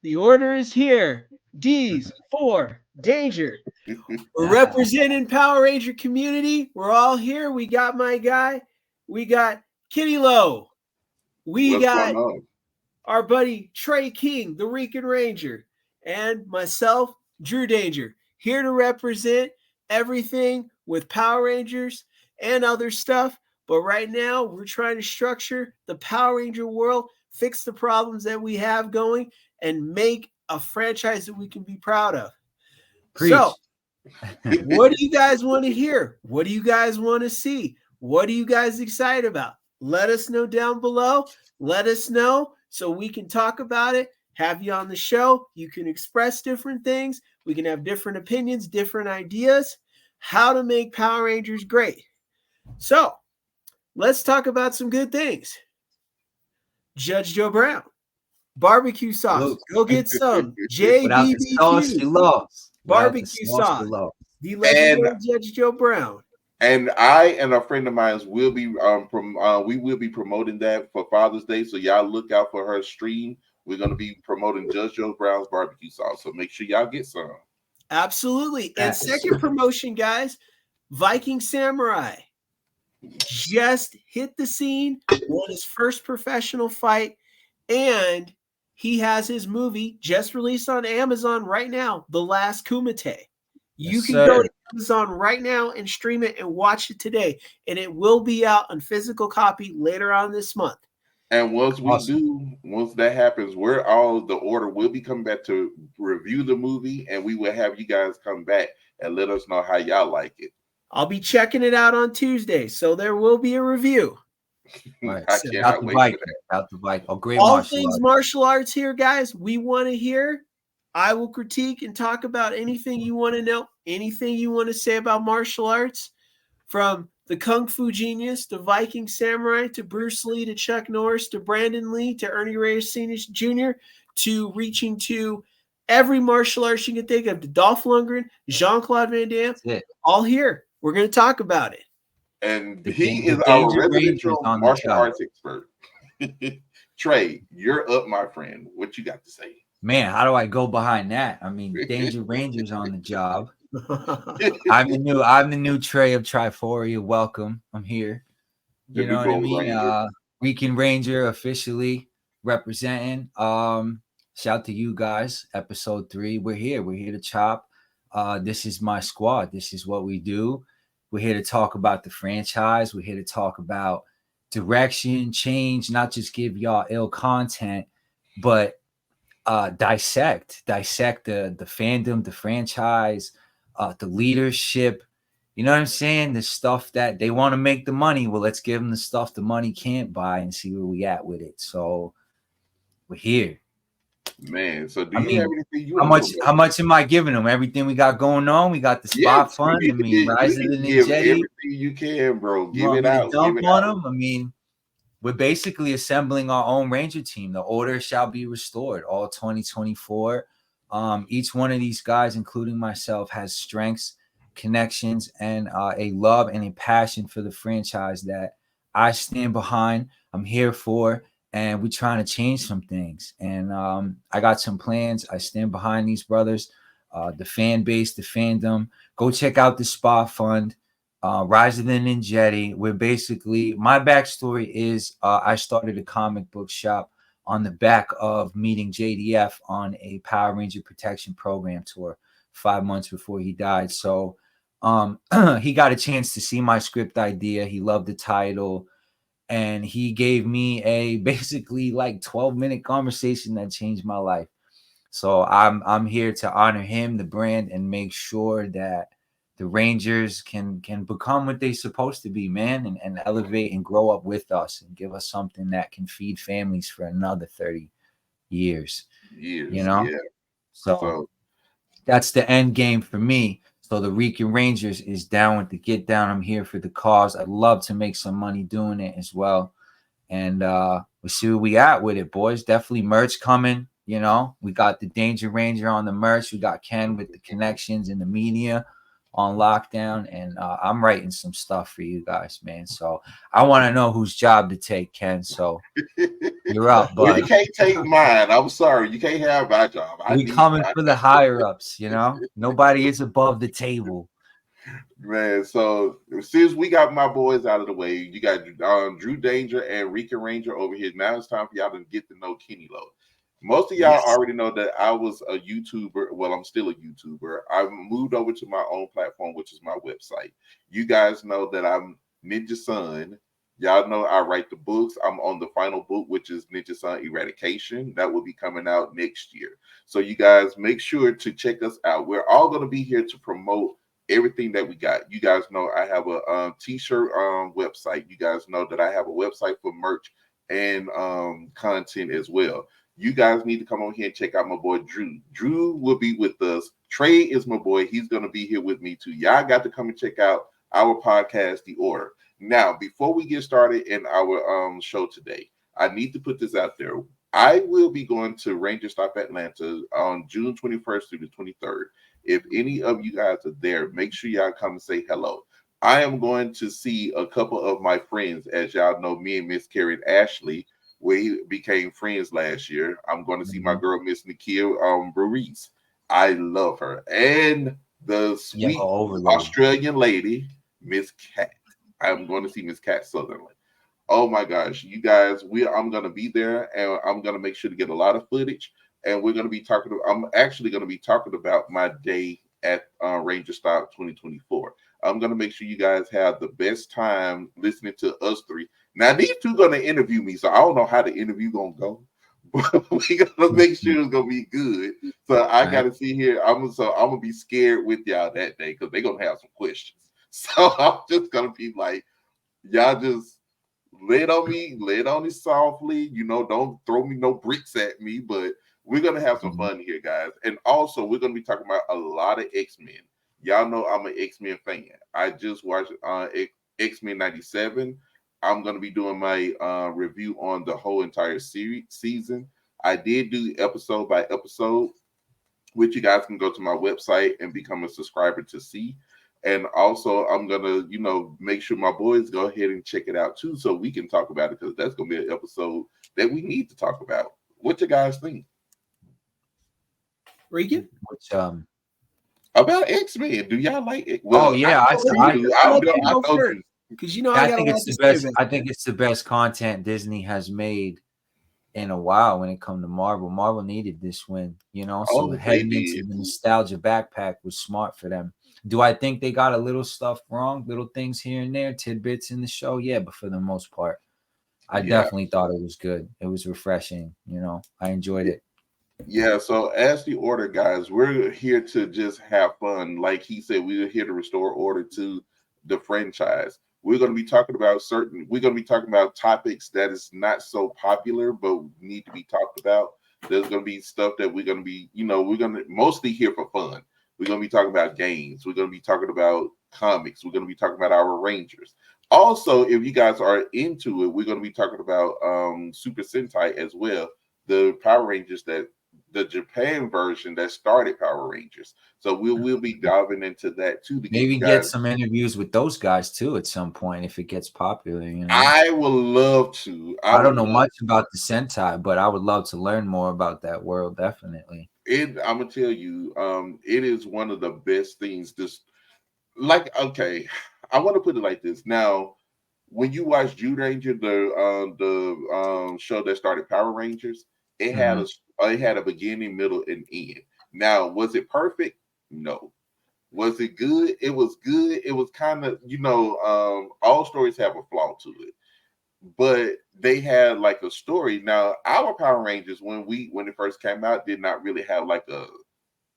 The order is here. D's for danger. We're representing Power Ranger community. We're all here. We got my guy. We got Kitty Lowe. We What's got going on? our buddy Trey King, the Rican Ranger, and myself, Drew Danger, here to represent everything with Power Rangers and other stuff. But right now, we're trying to structure the Power Ranger world, fix the problems that we have going, and make a franchise that we can be proud of. Preach. So, what do you guys want to hear? What do you guys want to see? What are you guys excited about? Let us know down below. Let us know so we can talk about it, have you on the show. You can express different things. We can have different opinions, different ideas, how to make Power Rangers great. So, let's talk about some good things. Judge Joe Brown, barbecue sauce. Go get some. Without the sauce, you JBBQ, lost. barbecue sauce. The legendary Judge Joe Brown. And I and a friend of mine will be we will be promoting that for Father's Day. So y'all look out for her stream. We're gonna be promoting Judge Joe Brown's barbecue sauce. So make sure y'all get some. Absolutely. And second promotion, guys, Viking Samurai just hit the scene, won his first professional fight, and he has his movie just released on Amazon right now, The Last Kumite. You can go to Amazon right now and stream it and watch it today. And it will be out on physical copy later on this month. And once that happens, the order will be coming back to review the movie, and we will have you guys come back and let us know how y'all like it. I'll be checking it out on Tuesday, so there will be a review. Right. I cannot wait for that. Out the bike. Oh, great. All things martial arts here, guys. We want to hear. I will critique and talk about anything you want to know, anything you want to say about martial arts, from the Kung Fu Genius to Viking Samurai to Bruce Lee to Chuck Norris to Brandon Lee to Ernie Reyes Jr. to reaching to every martial arts you can think of, to Dolph Lundgren, Jean-Claude Van Damme, all here. We're going to talk about it. And he is our residential martial arts expert. Trey, you're up, my friend. What you got to say? Man, how do I go behind that? I mean, Danger Ranger's on the job. I'm the new Trey of Triforia. Welcome. I'm here. You know what I mean? Rican Ranger officially representing. Shout to you guys. Episode 3. We're here. We're here to chop. This is my squad. This is what we do. We're here to talk about the franchise. We're here to talk about direction, change, not just give y'all ill content, but dissect the fandom, the franchise, the leadership. You know what I'm saying? The stuff that they want to make the money. Well, let's give them the stuff the money can't buy and see where we at with it. So we're here. Man, so do you have anything you want to how much am I giving them? Everything we got going on. We got the spot fund. I mean, Rise of the Ninja. Everything you can, bro. Give it out. Dump on them. I mean, we're basically assembling our own Ranger team. The order shall be restored all 2024. Each one of these guys, including myself, has strengths, connections, and a love and a passion for the franchise that I stand behind. I'm here for, and we're trying to change some things. And I got some plans. I stand behind these brothers, the fan base, the fandom. Go check out the Spa Fund. Rise of the Ninjetti. We're basically, my backstory is I started a comic book shop on the back of meeting JDF on a Power Ranger Protection Program tour 5 months before he died. So he got a chance to see my script idea. He loved the title, and he gave me a basically like 12-minute conversation that changed my life. So I'm here to honor him, the brand, and make sure that the Rangers can become what they're supposed to be, man, and elevate and grow up with us and give us something that can feed families for another 30 years. You know? Yeah. So that's the end game for me. So the Rican Rangers is down with the get down. I'm here for the cause. I'd love to make some money doing it as well. And we'll see where we at with it, boys. Definitely merch coming. You know, we got the Danger Ranger on the merch. We got Ken with the connections in the media. on lockdown, and I'm writing some stuff for you guys, man. So I want to know whose job to take, Ken. So you're up, Well, you bud. can't take mine. I'm sorry. You can't have my job. I We need coming my for the higher ups, you know. Nobody is above the table. man. So since we got my boys out of the way, you got Drew Danger and Rican Ranger over here. Now it's time for y'all to get to know Kenny Lowe. Most of y'all Yes. already know that I was a YouTuber. Well, I'm still a YouTuber. I moved over to my own platform, which is my website. You guys know that I'm Ninja Son. Y'all know I write the books. I'm on the final book, which is Ninja Son Eradication. That will be coming out next year. So you guys make sure to check us out. We're all going to be here to promote everything that we got. You guys know I have a t-shirt website. You guys know that I have a website for merch and content as well. You guys need to come on here and check out my boy Drew. Drew will be with us. Trey is my boy. He's going to be here with me too. Y'all got to come and check out our podcast, The Order. Now, before we get started in our show today, I need to put this out there. I will be going to Ranger Stop Atlanta on June 21st through the 23rd. If any of you guys are there, make sure y'all come and say hello. I am going to see a couple of my friends. As y'all know, me and Miss Karen Ashley, we became friends last year. I'm going to see my girl, Miss Nikia Ruiz. I love her. And the sweet Australian lady, Miss Cat. I'm going to see Miss Cat Sutherland. Oh my gosh, you guys, I'm going to be there, and I'm going to make sure to get a lot of footage. And we're going to be talking. I'm actually going to be talking about my day at Ranger Stop 2024. I'm going to make sure you guys have the best time listening to us three. Now, these two going to interview me, so I don't know how the interview going to go, but we got to make sure it's going to be good. So I got to see here. I'm going to be scared with y'all that day because they're going to have some questions. So I'm just going to be like, y'all just lay it on me softly. You know, don't throw me no bricks at me, but we're going to have some fun here, guys. And also, we're going to be talking about a lot of X-Men. Y'all know I'm an X-Men fan. I just watched X-Men 97. I'm going to be doing my review on the whole entire season. I did do episode by episode, which you guys can go to my website and become a subscriber to see. And also, I'm going to, make sure my boys go ahead and check it out, too, so we can talk about it, because that's going to be an episode that we need to talk about. What you guys think? Regan? Which, about X-Men. Do y'all like it? Well, I told you. Because I think it's the best. I think it's the best content Disney has made in a while when it comes to Marvel. Marvel needed this win, so heading into the nostalgia backpack was smart for them. Do I think they got a little stuff wrong, little things here and there, tidbits in the show? Yeah, but for the most part, I definitely thought it was good. It was refreshing. I enjoyed it. Yeah, so as the Order guys, we're here to just have fun. Like he said, we're here to restore order to the franchise. We're going to be talking about topics that is not so popular, but need to be talked about. There's going to be stuff that we're going to be, we're going to mostly here for fun. We're going to be talking about games. We're going to be talking about comics. We're going to be talking about our Rangers. Also, if you guys are into it, we're going to be talking about Super Sentai as well, the Power Rangers the Japan version that started Power Rangers. So we'll be diving into that too. Maybe get some interviews with those guys too at some point if it gets popular. I would love to. I don't know much about the Sentai, but I would love to learn more about that world. Definitely. I'm gonna tell you, it is one of the best things. I want to put it like this. Now, when you watch Jude Ranger, the show that started Power Rangers, it had a beginning, middle, and end. Now, was it perfect? No. Was it good? It was good. It was kind of, all stories have a flaw to it, but they had like a story. Now, our Power Rangers, when it first came out, did not really have like a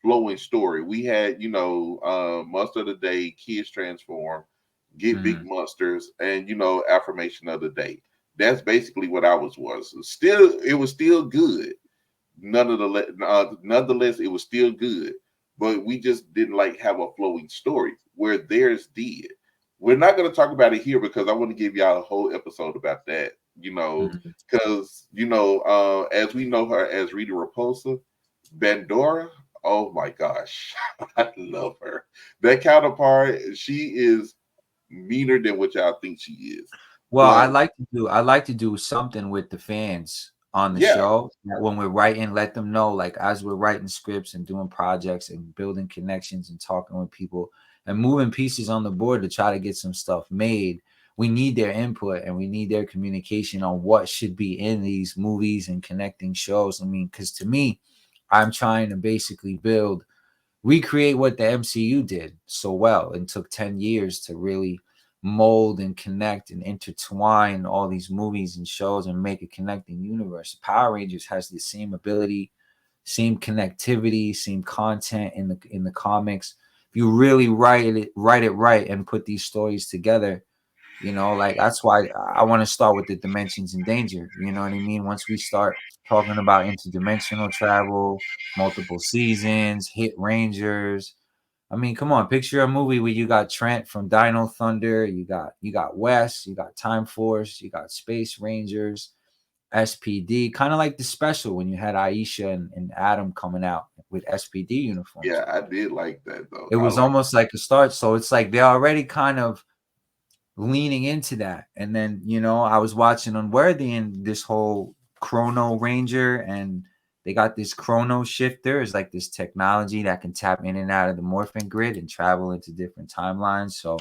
flowing story. We had, Monster of the Day, Kids Transform, Get Big Monsters, and Affirmation of the Day. That's basically what ours was. It was still good. Nonetheless, it was still good. But we just didn't have a flowing story where theirs did. We're not going to talk about it here because I want to give y'all a whole episode about that. Because as we know her as Rita Repulsa, Bandora. Oh my gosh, I love her. That counterpart, she is meaner than what y'all think she is. Well, But I like to do something with the fans on the yeah, show. That when we're writing, let them know, like as we're writing scripts and doing projects and building connections and talking with people and moving pieces on the board to try to get some stuff made. We need their input and we need their communication on what should be in these movies and connecting shows. I mean, because to me, I'm trying to basically recreate what the MCU did so well and took 10 years to really mold and connect and intertwine all these movies and shows and make a connecting universe. Power Rangers has the same ability, same connectivity, same content in the comics. If you really write it right and put these stories together, you know, like that's why I want to start with the dimensions in danger. You know what I mean? Once we start talking about interdimensional travel, multiple seasons, hit Rangers. I mean, come on, picture a movie where you got Trent from Dino Thunder, you got Wes, you got Time Force, you got Space Rangers, SPD, kind of like the special when you had Aisha and Adam coming out with SPD uniforms yeah, on. I did like that though. It I was like. almost like a start. So it's like they're already kind of leaning into that. And then, you know, I was watching Unworthy and this whole Chrono Ranger, and they got this Chrono Shifter. It's like this technology that can tap in and out of the morphing grid and travel into different timelines. So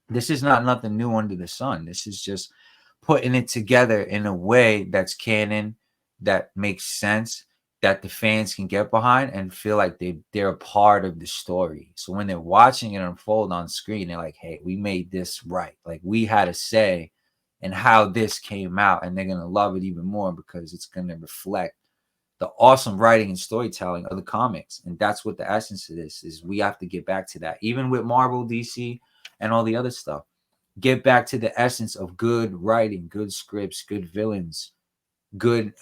this is not nothing new under the sun. This is just putting it together in a way that's canon, that makes sense, that the fans can get behind and feel like they're a part of the story. So when they're watching it unfold on screen, they're like, hey, we made this right. Like we had a say in how this came out, and they're gonna love it even more because it's gonna reflect the awesome writing and storytelling of the comics. And that's what the essence of this is. We have to get back to that. Even with Marvel, DC, and all the other stuff. Get back to the essence of good writing, good scripts, good villains, good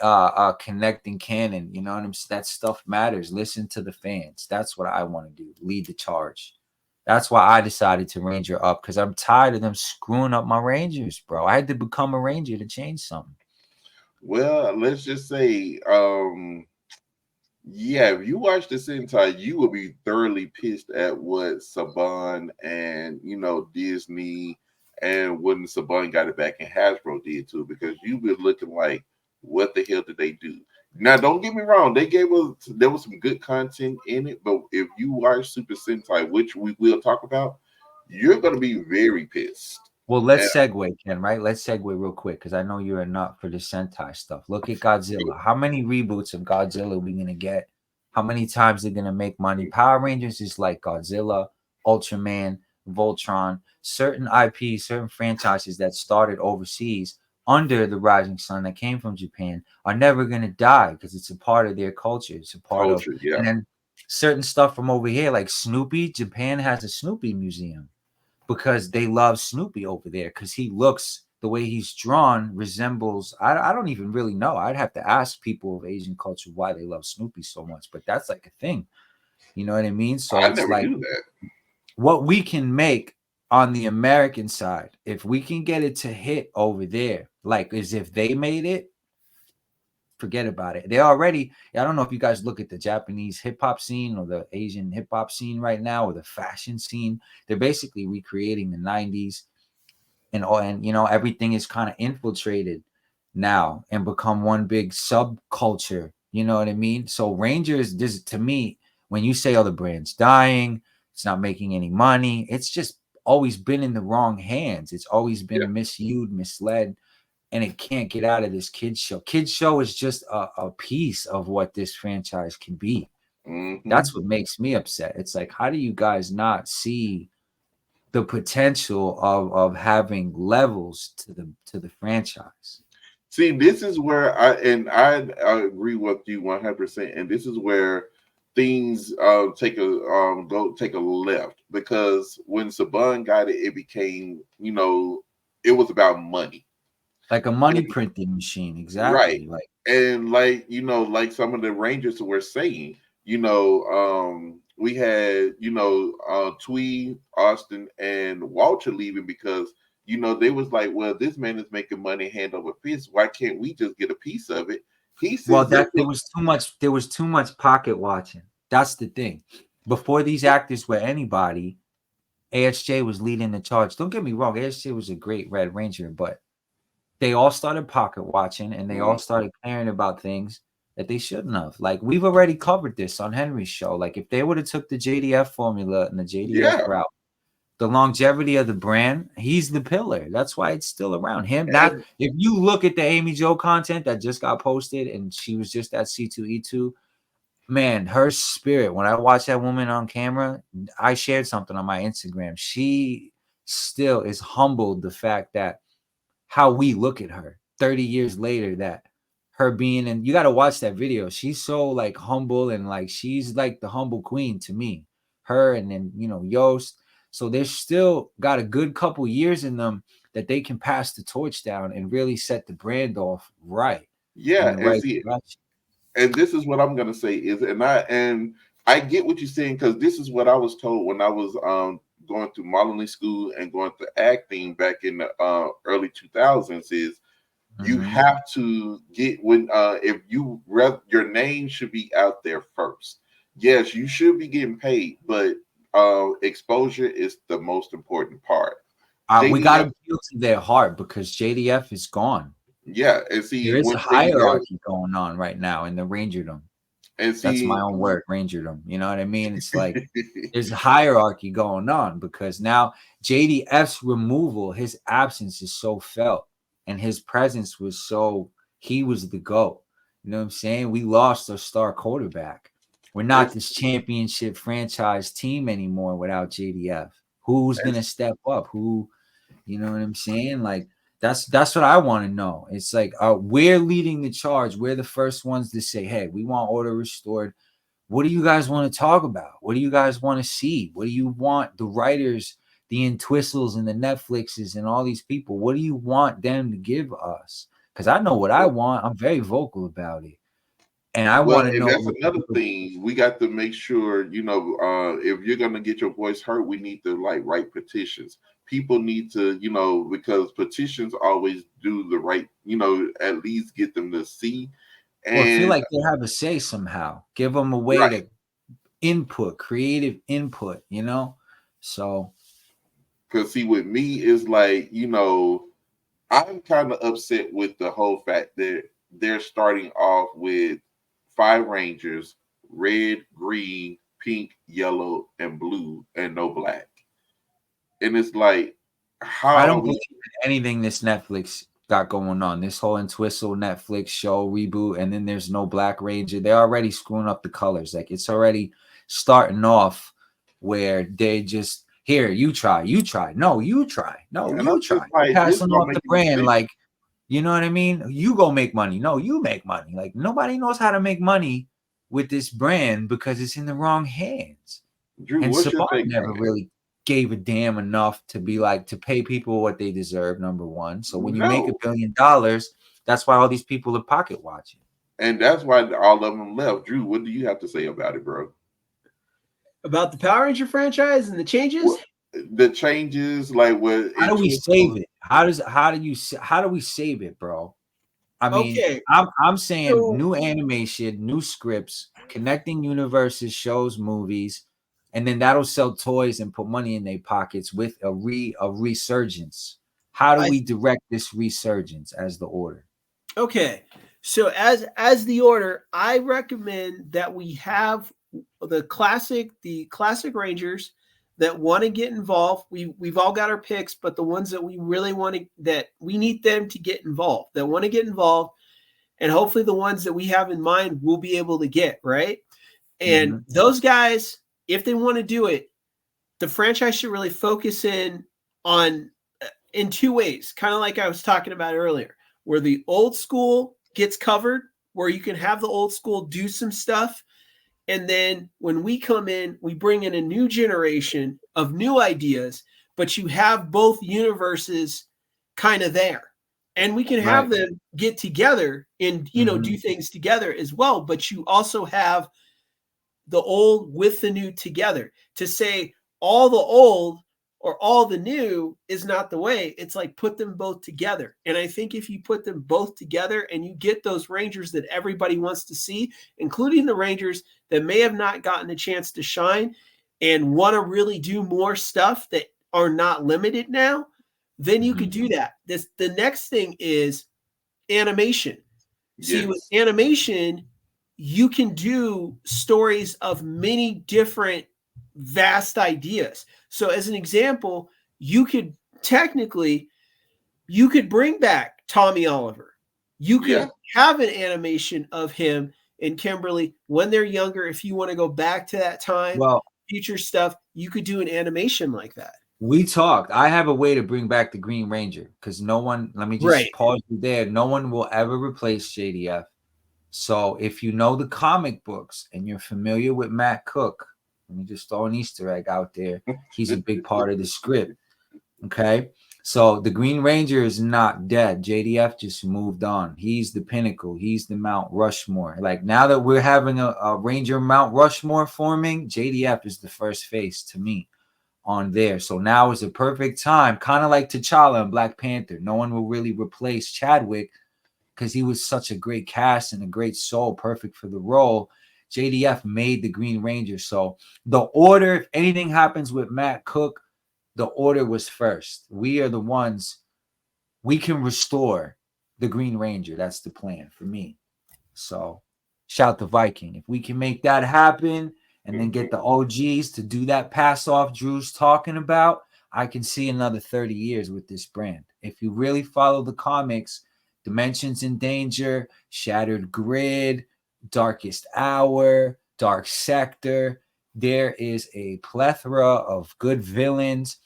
connecting canon. You know what I'm saying? That stuff matters. Listen to the fans. That's what I want to do. Lead the charge. That's why I decided to Ranger up, because I'm tired of them screwing up my Rangers, bro. I had to become a Ranger to change something. Well, let's just say, yeah, if you watch this entire, you will be thoroughly pissed at what Saban and Disney and when Saban got it back and Hasbro did too, because you be looking like, what the hell did they do? Now, don't get me wrong, there was some good content in it, but if you watch Super Sentai, which we will talk about, you're gonna be very pissed. Well, let's segue, Ken, right? Let's segue real quick because I know you're a nut for the Sentai stuff. Look at Godzilla. How many reboots of Godzilla are we going to get? How many times they're going to make money? Power Rangers is like Godzilla, Ultraman, Voltron, certain IPs, certain franchises that started overseas under the Rising Sun that came from Japan are never going to die because it's a part of their culture. It's a part of, Yeah. and then certain stuff from over here, like Snoopy, Japan has a Snoopy museum, because they love Snoopy over there because he looks, the way he's drawn resembles, I don't even really know. I'd have to ask people of Asian culture why they love Snoopy so much, but that's like a thing. You know what I mean? So I it's never like knew that. what we can make on the American side, if we can get it to hit over there, like as if they made it, forget about it. They already, I don't know if you guys look at the Japanese hip hop scene or the Asian hip hop scene right now or the fashion scene. They're basically recreating the 90s, and you know, everything is kind of infiltrated now and become one big subculture. You know what I mean? So Rangers, this to me, when you say other brands dying, it's not making any money, it's just always been in the wrong hands. It's always been misused, misled, and it can't get out of this kids show. Kids show is just a piece of what this franchise can be. Mm-hmm. That's what makes me upset. It's like, how do you guys not see the potential of having levels to the franchise? See, this is where I agree with you 100%, and this is where things take a left, because when Saban got it, it became, it was about money, like a money printing machine. Exactly. right? Like, And like some of the Rangers were saying, we had Twee, Austin, and Walter leaving because they was like, well, this man is making money hand over fist. Why can't we just get a piece of it? He says, well, that there was too much pocket watching. That's the thing. Before these actors were anybody, ASJ was leading the charge. Don't get me wrong, ASJ was a great Red Ranger, but they all started pocket watching and they all started caring about things that they shouldn't have. Like, we've already covered this on Henry's show. Like, if they would have took the JDF formula and the JDF route, the longevity of the brand, he's the pillar. That's why it's still around him. That if you look at the Amy Jo content that just got posted and she was just at C2E2, man, her spirit, when I watch that woman on camera, I shared something on my Instagram. She still is humbled the fact that how we look at her 30 years later, that her being, and you got to watch that video. She's so like humble and like, she's like the humble queen to me, her. And then, you know, Yost. So they're still got a good couple years in them that they can pass the torch down and really set the brand off right. Yeah. Right, and this is what I'm going to say is, and I get what you're saying, because this is what I was told when I was going through modeling school and going through acting back in the early 2000s is you have to get if your name should be out there first. Yes, you should be getting paid, but exposure is the most important part. We got to appeal to their heart because JDF is gone. Yeah, and see, there is a hierarchy going on right now in the Rangerdom. And see, that's my own word, Rangerdom. You know what I mean? It's like there's a hierarchy going on because now JDF's removal, his absence is so felt, and his presence was so, he was the GOAT. You know what I'm saying? We lost our star quarterback. We're not this championship franchise team anymore without JDF. Who's gonna step up? Who, you know what I'm saying? Like, that's what I want to know. It's like we're leading the charge. We're the first ones to say, hey, we want order restored. What do you guys want to talk about? What do you guys want to see? What do you want the writers, the Entwistles and the Netflixes and all these people, what do you want them to give us? Because I know what I want. I'm very vocal about it. And I want to know. That's another thing. We got to make sure, you know, if you're going to get your voice heard, we need to like write petitions. People need to, you know, because petitions always do the right, you know, at least get them to see. And I feel like they have a say somehow. Give them a way to input, creative input, you know? So. Because see, with me is like, you know, I'm kind of upset with the whole fact that they're starting off with 5 Rangers, red, green, pink, yellow, and blue, and no black. And it's like, how I don't believe in anything this Netflix got going on. This whole Entwistle Netflix show reboot, and then there's no Black Ranger. They're already screwing up the colors. Like, it's already starting off where they just, here, you try. No, you try. No, you try. Like, passing off the brand, like, you know what I mean? You go make money. No, you make money. Like, nobody knows how to make money with this brand because it's in the wrong hands. Drew, and Saban never really gave a damn enough to be like, to pay people what they deserve, number one. So when you make $1 billion, that's why all these people are pocket watching. And that's why all of them left. Drew, what do you have to say about it, bro? About the Power Ranger franchise and the changes? The changes, like what? How do we save it? How do we save it, bro? I mean, okay. I'm saying new animation, new scripts, connecting universes, shows, movies, and then that'll sell toys and put money in their pockets with a resurgence. How do we direct this resurgence as the Order? Okay, so as the Order, I recommend that we have the classic Rangers that want to get involved. We've all got our picks, but the ones that we really want to, that we need them to get involved, that want to get involved, and hopefully the ones that we have in mind we'll be able to get, right? And those guys, if they want to do it, the franchise should really focus in 2 ways, kind of like I was talking about earlier, where the old school gets covered, where you can have the old school do some stuff. And then when we come in, we bring in a new generation of new ideas, but you have both universes kind of there. And we can have them get together and, you know, do things together as well. But you also have the old with the new together to say all the old or all the new is not the way. It's like put them both together. And I think if you put them both together and you get those Rangers that everybody wants to see, including the Rangers that may have not gotten a chance to shine and want to really do more stuff that are not limited now, then you could do that. The next thing is animation. See, with animation, you can do stories of many different vast ideas. So as an example, you could bring back Tommy Oliver. You could have an animation of him and Kimberly when they're younger. If you want to go back to that time, future stuff, you could do an animation like that. We talked. I have a way to bring back the Green Ranger because no one, let me just pause you there. No one will ever replace JDF. So if you know the comic books and you're familiar with Matt Cook, let me just throw an Easter egg out there. He's a big part of the script. Okay. So the Green Ranger is not dead. JDF just moved on. He's the pinnacle. He's the Mount Rushmore. Like now that we're having a Ranger Mount Rushmore forming, JDF is the first face to me on there. So now is a perfect time, kind of like T'Challa and Black Panther. No one will really replace Chadwick because he was such a great cast and a great soul, perfect for the role. JDF made the Green Ranger. So the order, if anything happens with Matt Cook, the order was first. We are the ones, we can restore the Green Ranger. That's the plan for me. So shout to Viking. If we can make that happen and then get the OGs to do that pass off Drew's talking about, I can see another 30 years with this brand. If you really follow the comics, Dimensions in Danger, Shattered Grid, Darkest Hour, Dark Sector, there is a plethora of good villains,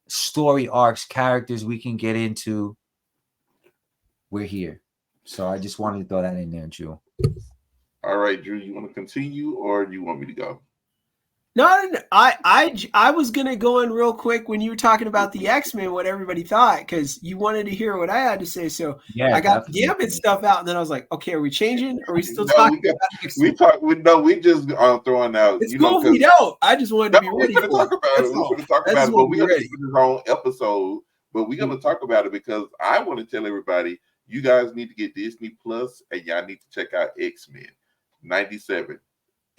story arcs, characters we can get into. We're here. So I just wanted to throw that in there, Drew. All right, Drew, you want to continue or do you want me to go? No, I was gonna go in real quick when you were talking about the X-Men, what everybody thought, because you wanted to hear what I had to say. So yeah, I got the Gambit stuff out, and then I was like, okay, are we changing? Are we still talking about X-Men? We just throwing out. It's cool if we don't. I just wanted to be ready. We're going to talk about it. We're going to talk about it, but we're going to do this whole episode. But we're going to talk about it because I want to tell everybody, you guys need to get Disney Plus, and y'all need to check out X-Men 97.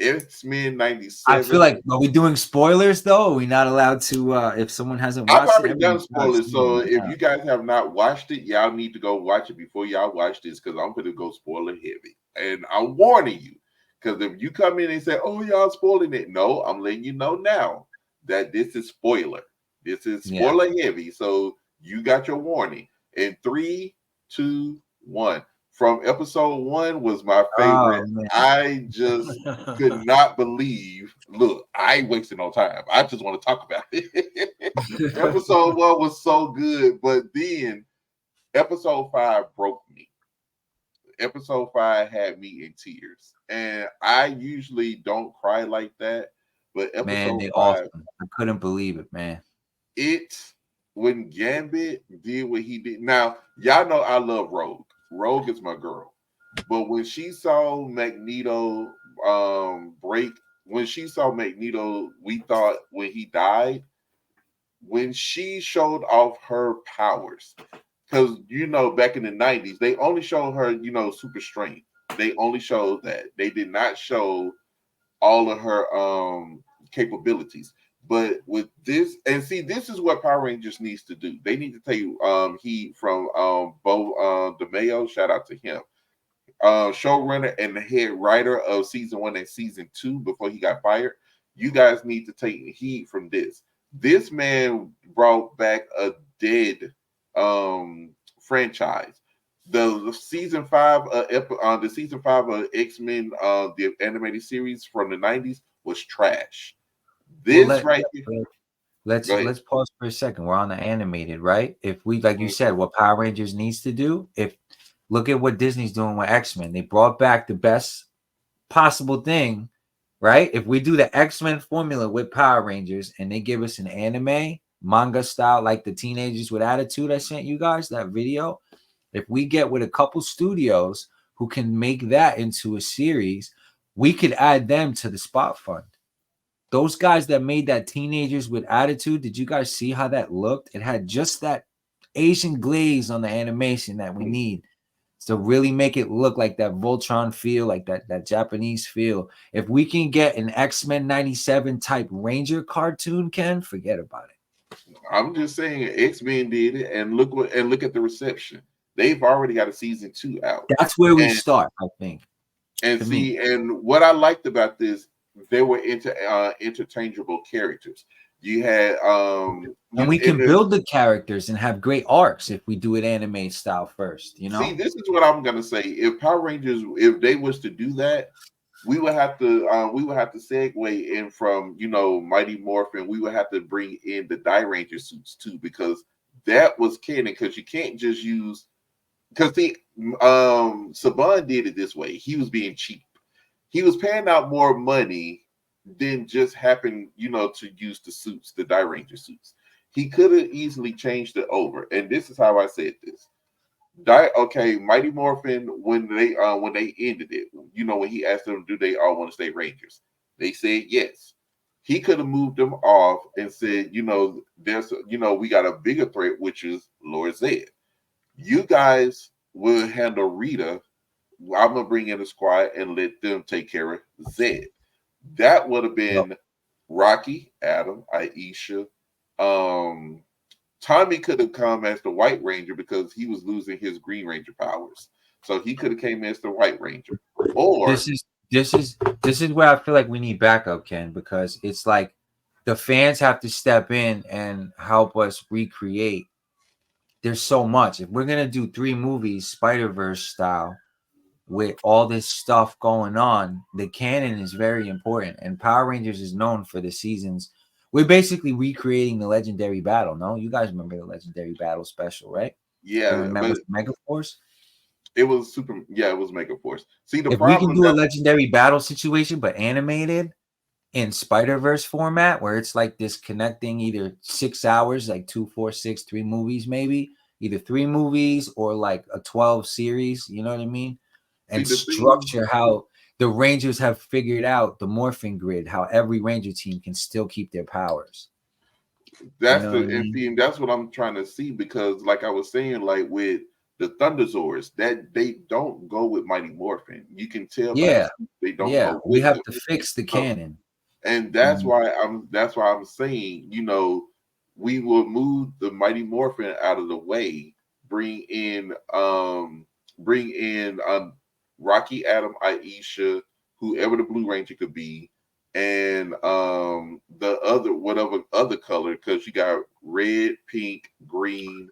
X-Men 97. I feel like, are we doing spoilers though? Are we not allowed to if someone hasn't watched I've already done spoilers, so if you guys have not watched it, y'all need to go watch it before y'all watch this because I'm going to go spoiler heavy. And I'm warning you, because if you come in and say, oh, y'all spoiling it, no, I'm letting you know now that this is spoiler. This is spoiler heavy, so you got your warning. In 3, 2, 1. From episode 1 was my favorite. I just could not believe. Look, I ain't wasting no time. I just want to talk about it. Episode 1 was so good, but then episode 5 broke me. Episode 5 had me in tears, and I usually don't cry like that. But episode 5, awesome. I couldn't believe it, man. When Gambit did what he did. Now, y'all know I love Rogue. Rogue is my girl, but when she saw Magneto break, when she saw Magneto, we thought when he died, when she showed off her powers, because back in the 90s they only showed her super strength. They only showed that. They did not show all of her capabilities. But with this, and see, this is what Power Rangers needs to do. They need to take heat from Bo DeMayo. Shout out to him, showrunner and the head writer of season 1 and season 2 before he got fired. You guys need to take heat from this. This man brought back a dead franchise. The season 5 the season 5 of X-Men the animated series from the 90s was trash. Let's pause for a second. We're on the animated, right? If we, like you said, what Power Rangers needs to do, look at what Disney's doing with X-Men. They brought back the best possible thing, right? If we do the X-Men formula with Power Rangers and they give us an anime, manga style, like the Teenagers with Attitude I sent you guys, that video, if we get with a couple studios who can make that into a series, we could add them to the Spot Fund. those guys that made that Teenagers with Attitude, did you guys see how that looked? It had just that Asian glaze on the animation that we need to really make it look like that Voltron feel, like that Japanese feel. If we can get an X-Men 97 type Ranger cartoon, Ken, forget about it. I'm just saying X-Men did it, and look at the reception. They've already got a season 2 out. That's where we start, I think. And see, and what I liked about this, they were interchangeable characters. You had and we can build the characters and have great arcs if we do it anime style first, you know. See, this is what I'm gonna say. If Power Rangers, if they was to do that, we would have to segue in from, you know, Mighty Morphin. We would have to bring in the Die Ranger suits too, because that was canon. Because you can't just use, because see, Saban did it this way. He was being cheap. He was paying out more money than just happened, you know, to use the suits, the Die Ranger suits. He could have easily changed it over. And this is how I said this. Mighty Morphin, when they ended it, you know, when he asked them, do they all want to stay Rangers? They said yes. He could have moved them off and said, you know, we got a bigger threat, which is Lord Zed. You guys will handle Rita. I'm gonna bring in a squad and let them take care of Zed. That would have been Rocky, Adam, Aisha. Tommy could have come as the White Ranger because he was losing his Green Ranger powers, so he could have came as the White Ranger. Or this is where I feel like we need backup, Ken, because it's like the fans have to step in and help us recreate. There's so much. If we're gonna do 3 movies, Spider-Verse style, with all this stuff going on, the canon is very important, and Power Rangers is known for the seasons. We're basically recreating the Legendary Battle. No, you guys remember the Legendary Battle special, right? Yeah, remember Megaforce? It was super. Yeah, it was Megaforce. See, if we can do a Legendary Battle situation, but animated in Spider-Verse format, where it's like this connecting either 6 hours, like 2, 4, 6, 3 movies, maybe either 3 movies or like a 12 series. You know what I mean? And structure how the Rangers have figured out the morphing grid, how every Ranger team can still keep their powers. That's that's what I'm trying to see, because like I was saying, like with the Thunderzords, that they don't go with Mighty Morphin. You can tell. Yeah, they don't. Yeah, we have to fix the canon, and that's why I'm saying, you know, we will move the Mighty Morphin out of the way, bring in Rocky, Adam, Aisha, whoever the Blue Ranger could be, and the other color, because you got red, pink, green.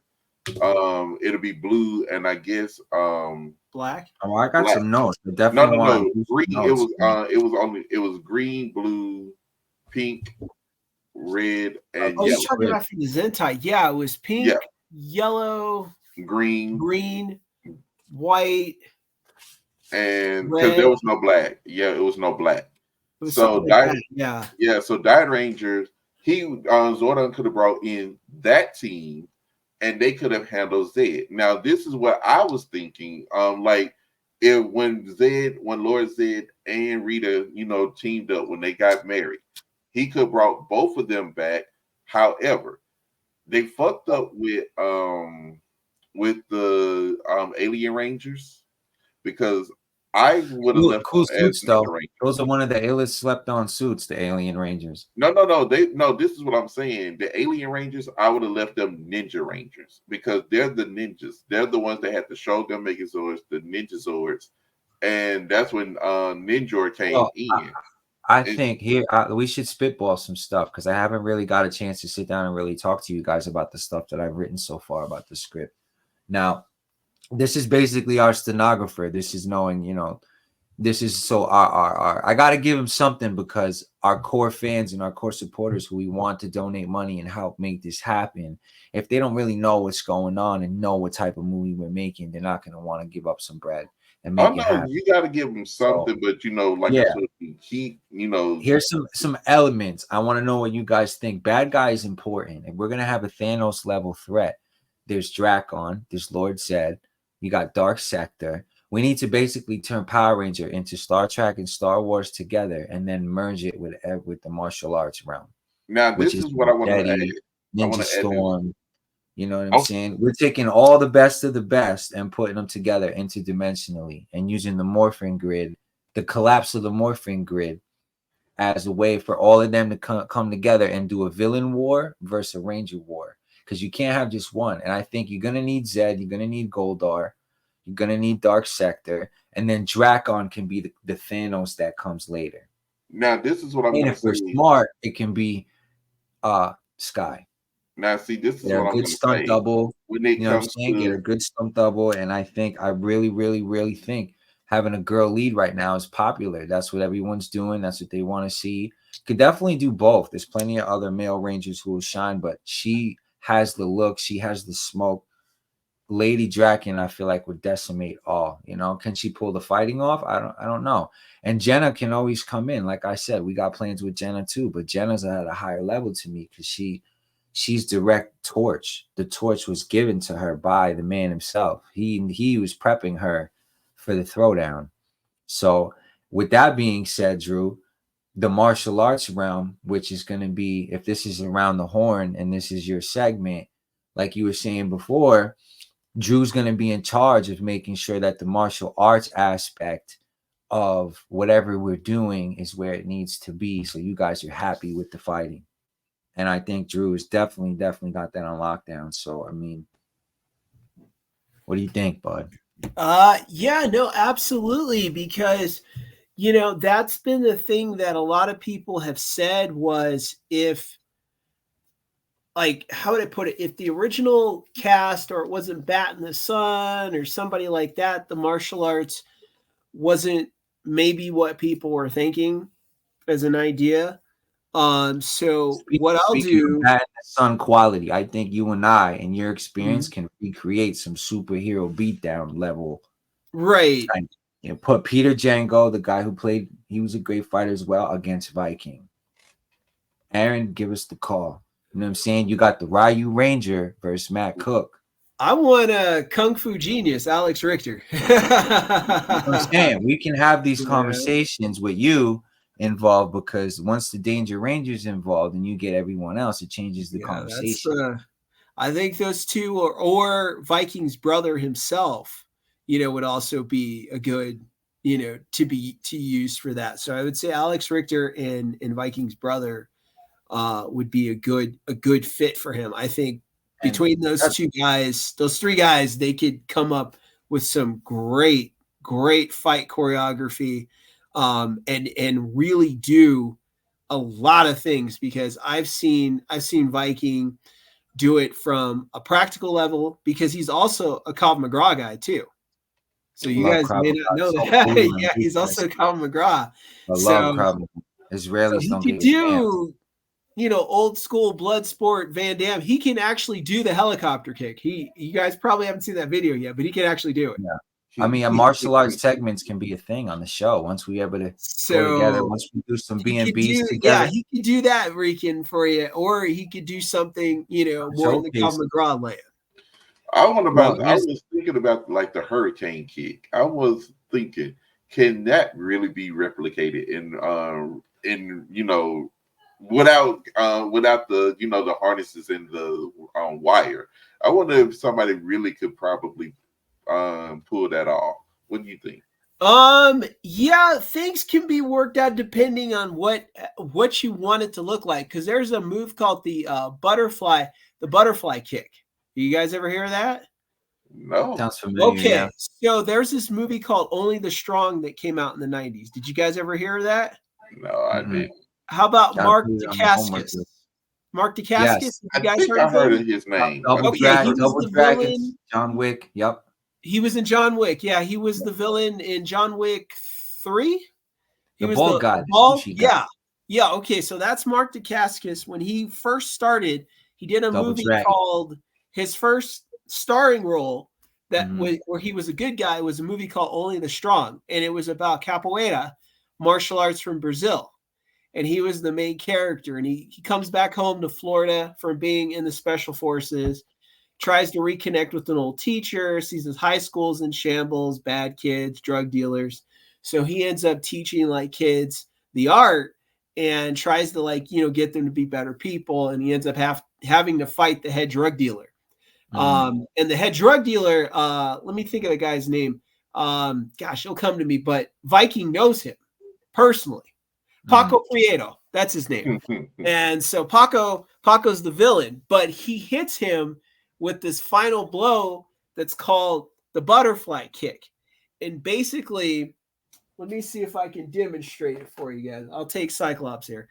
It'll be blue, and I guess black. Oh, I got some notes. Definitely no. Green. It was green, blue, pink, red, and yellow. You're talking about the Zentai. Yeah, it was pink, yellow, green, white. And because there was no black, it was no black. So so Die Rangers, Zordon could have brought in that team, and they could have handled Zed. Now, this is what I was thinking. Like when Lord Zed and Rita, you know, teamed up when they got married, he could have brought both of them back. However, they fucked up with the Alien Rangers, because I would have left cool suits though. Those are one of the illest slept on suits, the Alien Rangers. No. This is what I'm saying. The Alien Rangers, I would have left them Ninja Rangers, because they're the ninjas. They're the ones that had the Shogun Megazords, the Ninja Zords, and that's when Ninja came in. I think here we should spitball some stuff, because I haven't really got a chance to sit down and really talk to you guys about the stuff that I've written so far about the script. Now, this is basically our stenographer. This is knowing, you know, this is so our I got to give him something, because our core fans and our core supporters who we want to donate money and help make this happen, if they don't really know what's going on and know what type of movie we're making, they're not going to want to give up some bread and make it happen. You got to give them something, but you know, like you know, here's some elements. I want to know what you guys think. Bad guy is important, and we're going to have a Thanos level threat. There's Drakon, there's Lord Zed. You got Dark Sector. We need to basically turn Power Ranger into Star Trek and Star Wars together, and then merge it with the martial arts realm, Now, which this is is what I want to add. Daddy, I Ninja want to add this. Storm. You know what I'm Oh, saying? We're taking all the best of the best and putting them together interdimensionally and using the morphing grid, the collapse of the morphing grid, as a way for all of them to come together and do a villain war versus a Ranger war. Because you can't have just one. And I think you're going to need Zed. You're going to need Goldar. You're going to need Dark Sector. And then Drakon can be the Thanos that comes later. now this is what I'm And going if to we're say. smart, it can be Sky. Now, see, this is Get what a I'm good going to stunt say. double. When it You know what I'm comes saying? Get a to good stunt double. And I think I really think having a girl lead right now is popular. That's what everyone's doing. That's what they want to see. Could definitely do both. There's plenty of other male Rangers who will shine, but she has the look. She has the smoke. Lady Draken, I feel like, would decimate all. You know, can she pull the fighting off? I don't know. And Jenna can always come in. Like I said, we got plans with Jenna too, but Jenna's at a higher level to me because she's direct torch. The torch was given to her by the man himself. He was prepping her for the throwdown. So with that being said, Drew, the martial arts realm, which is going to be, if this is around the horn and this is your segment, like you were saying before, Drew's going to be in charge of making sure that the martial arts aspect of whatever we're doing is where it needs to be. So you guys are happy with the fighting. And I think Drew has definitely got that on lockdown. So, I mean, what do you think, bud? Yeah, no, absolutely. Because, you know, that's been the thing that a lot of people have said was if, like, how would I put it? If the original cast, or it wasn't Bat in the Sun or somebody like that, the martial arts wasn't maybe what people were thinking as an idea. So what I'll do, of Bat in the Sun quality, I think you and I and your experience can recreate some superhero beatdown level. right? You know, put Peter Django, the guy who played, he was a great fighter as well, against Viking. Aaron, give us the call. You know what I'm saying? You got the Ryu Ranger versus Matt Cook. I want a Kung Fu genius, Alex Richter. You know what I'm saying? We can have these conversations with you involved, because once the Danger Ranger's involved and you get everyone else, it changes the conversation. I think those two, or Viking's brother himself, you know, would also be a good, you know, to use for that. So I would say Alex Richter and Viking's brother would be a good fit for him. I think between those two guys, those three guys, they could come up with some great fight choreography, and really do a lot of things, because I've seen Viking do it from a practical level, because he's also a Krav Maga guy too. So you guys may not know that. Yeah, he's also Krav Maga. I love Krav Maga. Israelis don't get do, you know, old school blood sport Van Damme. He can actually do the helicopter kick. You guys probably haven't seen that video yet, but he can actually do it. Yeah. I mean, martial arts segments can be a thing on the show once we able to go together. Once we do some B&Bs together. Yeah, he could do that, Rican, for you, or he could do something, you know, more in the Krav Maga land. I was thinking about like the hurricane kick. I was thinking, can that really be replicated in you know, without the, you know, the harnesses and the wire? I wonder if somebody really could probably pull that off. What do you think? Yeah, things can be worked out depending on what you want it to look like, because there's a move called the butterfly kick. You guys ever hear of that? No. Sounds familiar. Okay, yeah. So there's this movie called Only the Strong that came out in the 90s. Did you guys ever hear of that? No, I didn't. How about Mark Dacascos? Mark Dacascos? Yes. You guys heard of his name. Double Dragons. John Wick. Yep. He was in John Wick. Yeah, he was the villain in John Wick 3. He was bald guy. Yeah. Yeah, okay, so that's Mark Dacascos. When he first started, he did a movie called, his first starring role where he was a good guy, was a movie called Only the Strong, and it was about capoeira, martial arts from Brazil. And he was the main character, and he comes back home to Florida from being in the special forces, tries to reconnect with an old teacher, sees his high school's in shambles, bad kids, drug dealers. So he ends up teaching like kids the art and tries to like, get them to be better people. And he ends up having to fight the head drug dealer. And the head drug dealer, let me think of the guy's name. Gosh, he'll come to me, but Viking knows him personally. Paco Prieto, that's his name. And so Paco's the villain, but he hits him with this final blow that's called the butterfly kick. And basically, let me see if I can demonstrate it for you guys. I'll take Cyclops here.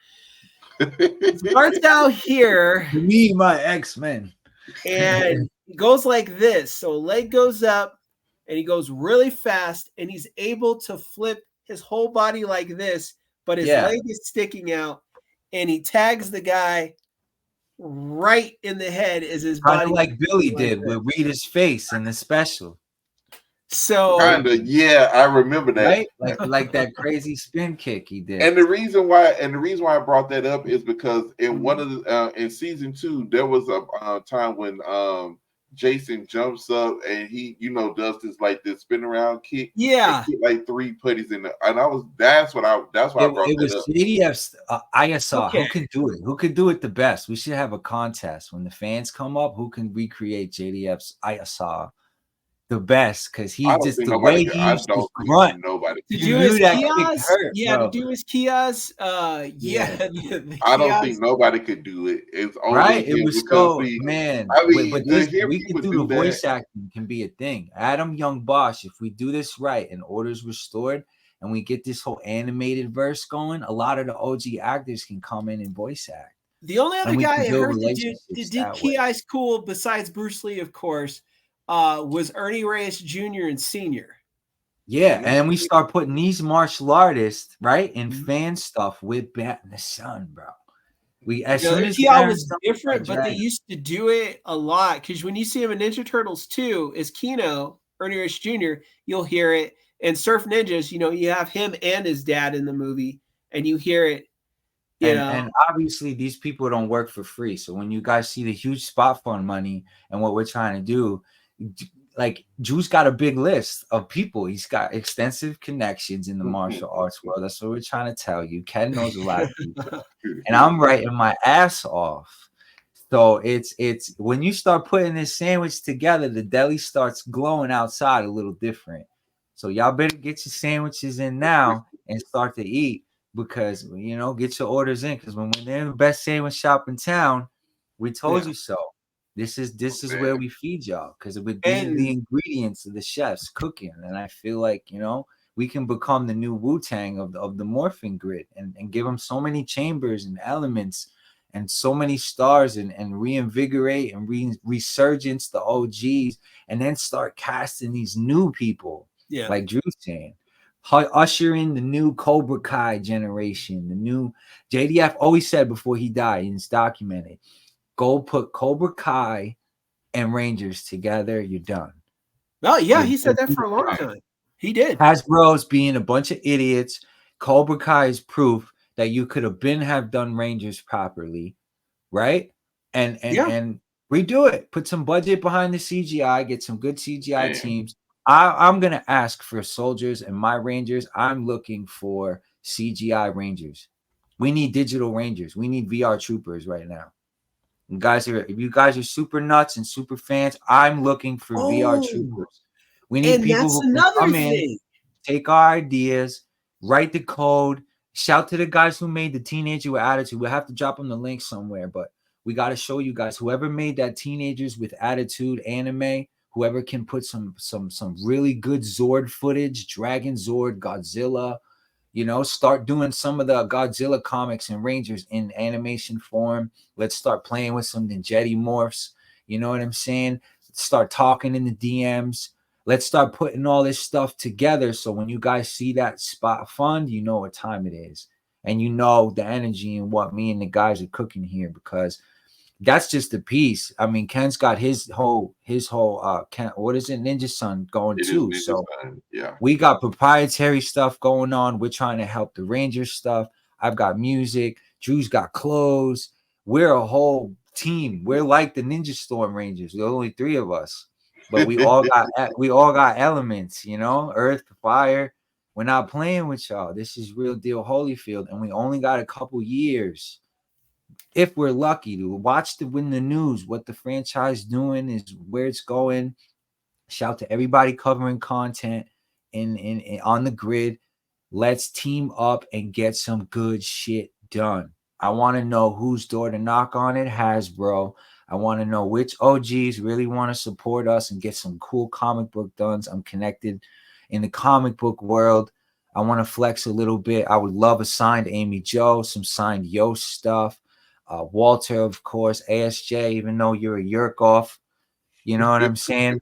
It starts out here. Me, my X-Men. And he goes like this. So leg goes up and he goes really fast and he's able to flip his whole body like this, but his leg is sticking out and he tags the guy right in the head as his body. Kind of like Billy did with Rita's face in the special. So kind of, yeah, I remember that. Right? Like that crazy spin kick he did. And the reason why I brought that up is because in one of the in season 2, there was a time when Jason jumps up and he, does this spin around kick. Yeah, like 3 putties in there, and that's why I brought that up. It was JDF's ISR. Okay. Who can do it? Who can do it the best? We should have a contest when the fans come up. Who can recreate JDF's ISR the best? Because he's just the way he used to grunt. Nobody to do his Kias, to do his Kias. I don't think nobody could do it. It's only right. It was so man. I mean, but we can do the voice acting can be a thing. Adam Young Bosch, if we do this right and Order's restored and we get this whole animated verse going, a lot of the OG actors can come in and voice act. The only other guy I heard that did Kias cool besides Bruce Lee, of course, was Ernie Reyes Jr. and Sr. Yeah, and we start putting these martial artists right in fan stuff with Bat in the Sun, bro. Soon as was different, but they used to do it a lot because when you see him in Ninja Turtles 2 as Kino, Ernie Reyes Jr., you'll hear it. And Surf Ninjas, you have him and his dad in the movie, and you hear it. And obviously these people don't work for free. So when you guys see the huge spot fund money and what we're trying to do, like Drew's got a big list of people. He's got extensive connections in the martial arts world. That's what we're trying to tell you. Ken knows a lot of people, and I'm writing my ass off. So it's when you start putting this sandwich together, the deli starts glowing outside a little different. So y'all better get your sandwiches in now and start to eat because get your orders in because when we're in the best sandwich shop in town, we told you so. This is where we feed y'all because with the ingredients of the chefs cooking, and I feel like we can become the new Wu-Tang of the morphing grid and give them so many chambers and elements and so many stars and reinvigorate and resurgence the OGs and then start casting these new people like Drew's saying. Usher in the new Cobra Kai generation, the new JDF always said before he died, and it's documented. Go put Cobra Kai and Rangers together. You're done. Oh, yeah. He said that for a long time. He did. Hasbro's being a bunch of idiots. Cobra Kai is proof that you could have done Rangers properly. Right. And redo it. Put some budget behind the CGI. Get some good CGI teams. I'm going to ask for soldiers and my Rangers. I'm looking for CGI Rangers. We need digital Rangers. We need VR troopers right now. If you guys are super nuts and super fans, I'm looking for VR troopers. We need people who can come in, take our ideas, write the code, shout to the guys who made the Teenager with Attitude. We'll have to drop them the link somewhere, but we got to show you guys, whoever made that Teenagers with Attitude anime, whoever can put some really good Zord footage, Dragon Zord, Godzilla, start doing some of the Godzilla comics and Rangers in animation form. Let's start playing with some Ninjetti morphs. You know what I'm saying? Let's start talking in the DMs. Let's start putting all this stuff together. So when you guys see that spot fund, you know what time it is. And the energy and what me and the guys are cooking here, because that's just a piece. I mean, Ken's got his whole what is it, Ninja Sun going too. So we got proprietary stuff going on. We're trying to help the Rangers stuff. I've got music. Drew's got clothes. We're a whole team. We're like the Ninja Storm Rangers. There's only 3 of us, but we all got elements, you know, earth, fire. We're not playing with y'all. This is real deal Holyfield, and we only got a couple years, if we're lucky, to watch the news. What the franchise doing is where it's going. Shout to everybody covering content in on the grid. Let's team up and get some good shit done. I want to know whose door to knock on at Hasbro. I want to know which OGs really want to support us and get some cool comic book done. I'm connected in the comic book world. I want to flex a little bit. I would love a signed Amy Jo, some signed Yost stuff. Walter, of course, ASJ, even though you're a yerk off. You know what I'm saying?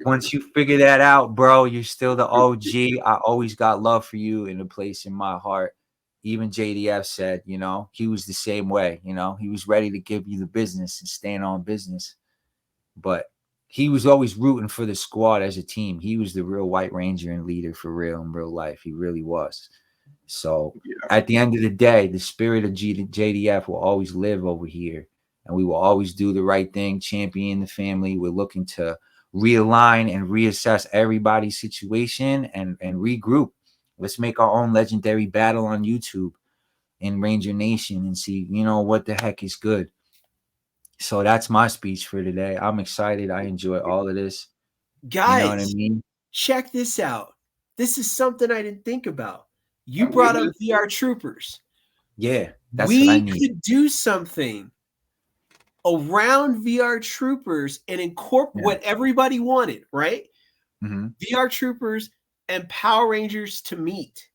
Once you figure that out, bro, you're still the OG. I always got love for you and a place in my heart. Even JDF said, you know, he was the same way. You know, he was ready to give you the business and stand on business. But he was always rooting for the squad as a team. He was the real White Ranger and leader for real in real life. He really was. So at the end of the day, the spirit of JDF will always live over here. And we will always do the right thing, champion the family. We're looking to realign and reassess everybody's situation and regroup. Let's make our own legendary battle on YouTube in Ranger Nation and see, you know, what the heck is good. So that's my speech for today. I'm excited. I enjoy all of this. Guys, you know what I mean? Check this out. This is something I didn't think about. You brought up VR Troopers. Yeah, that's what I need. We could do something around VR Troopers and incorporate what everybody wanted, right? Mm-hmm. VR Troopers and Power Rangers to meet.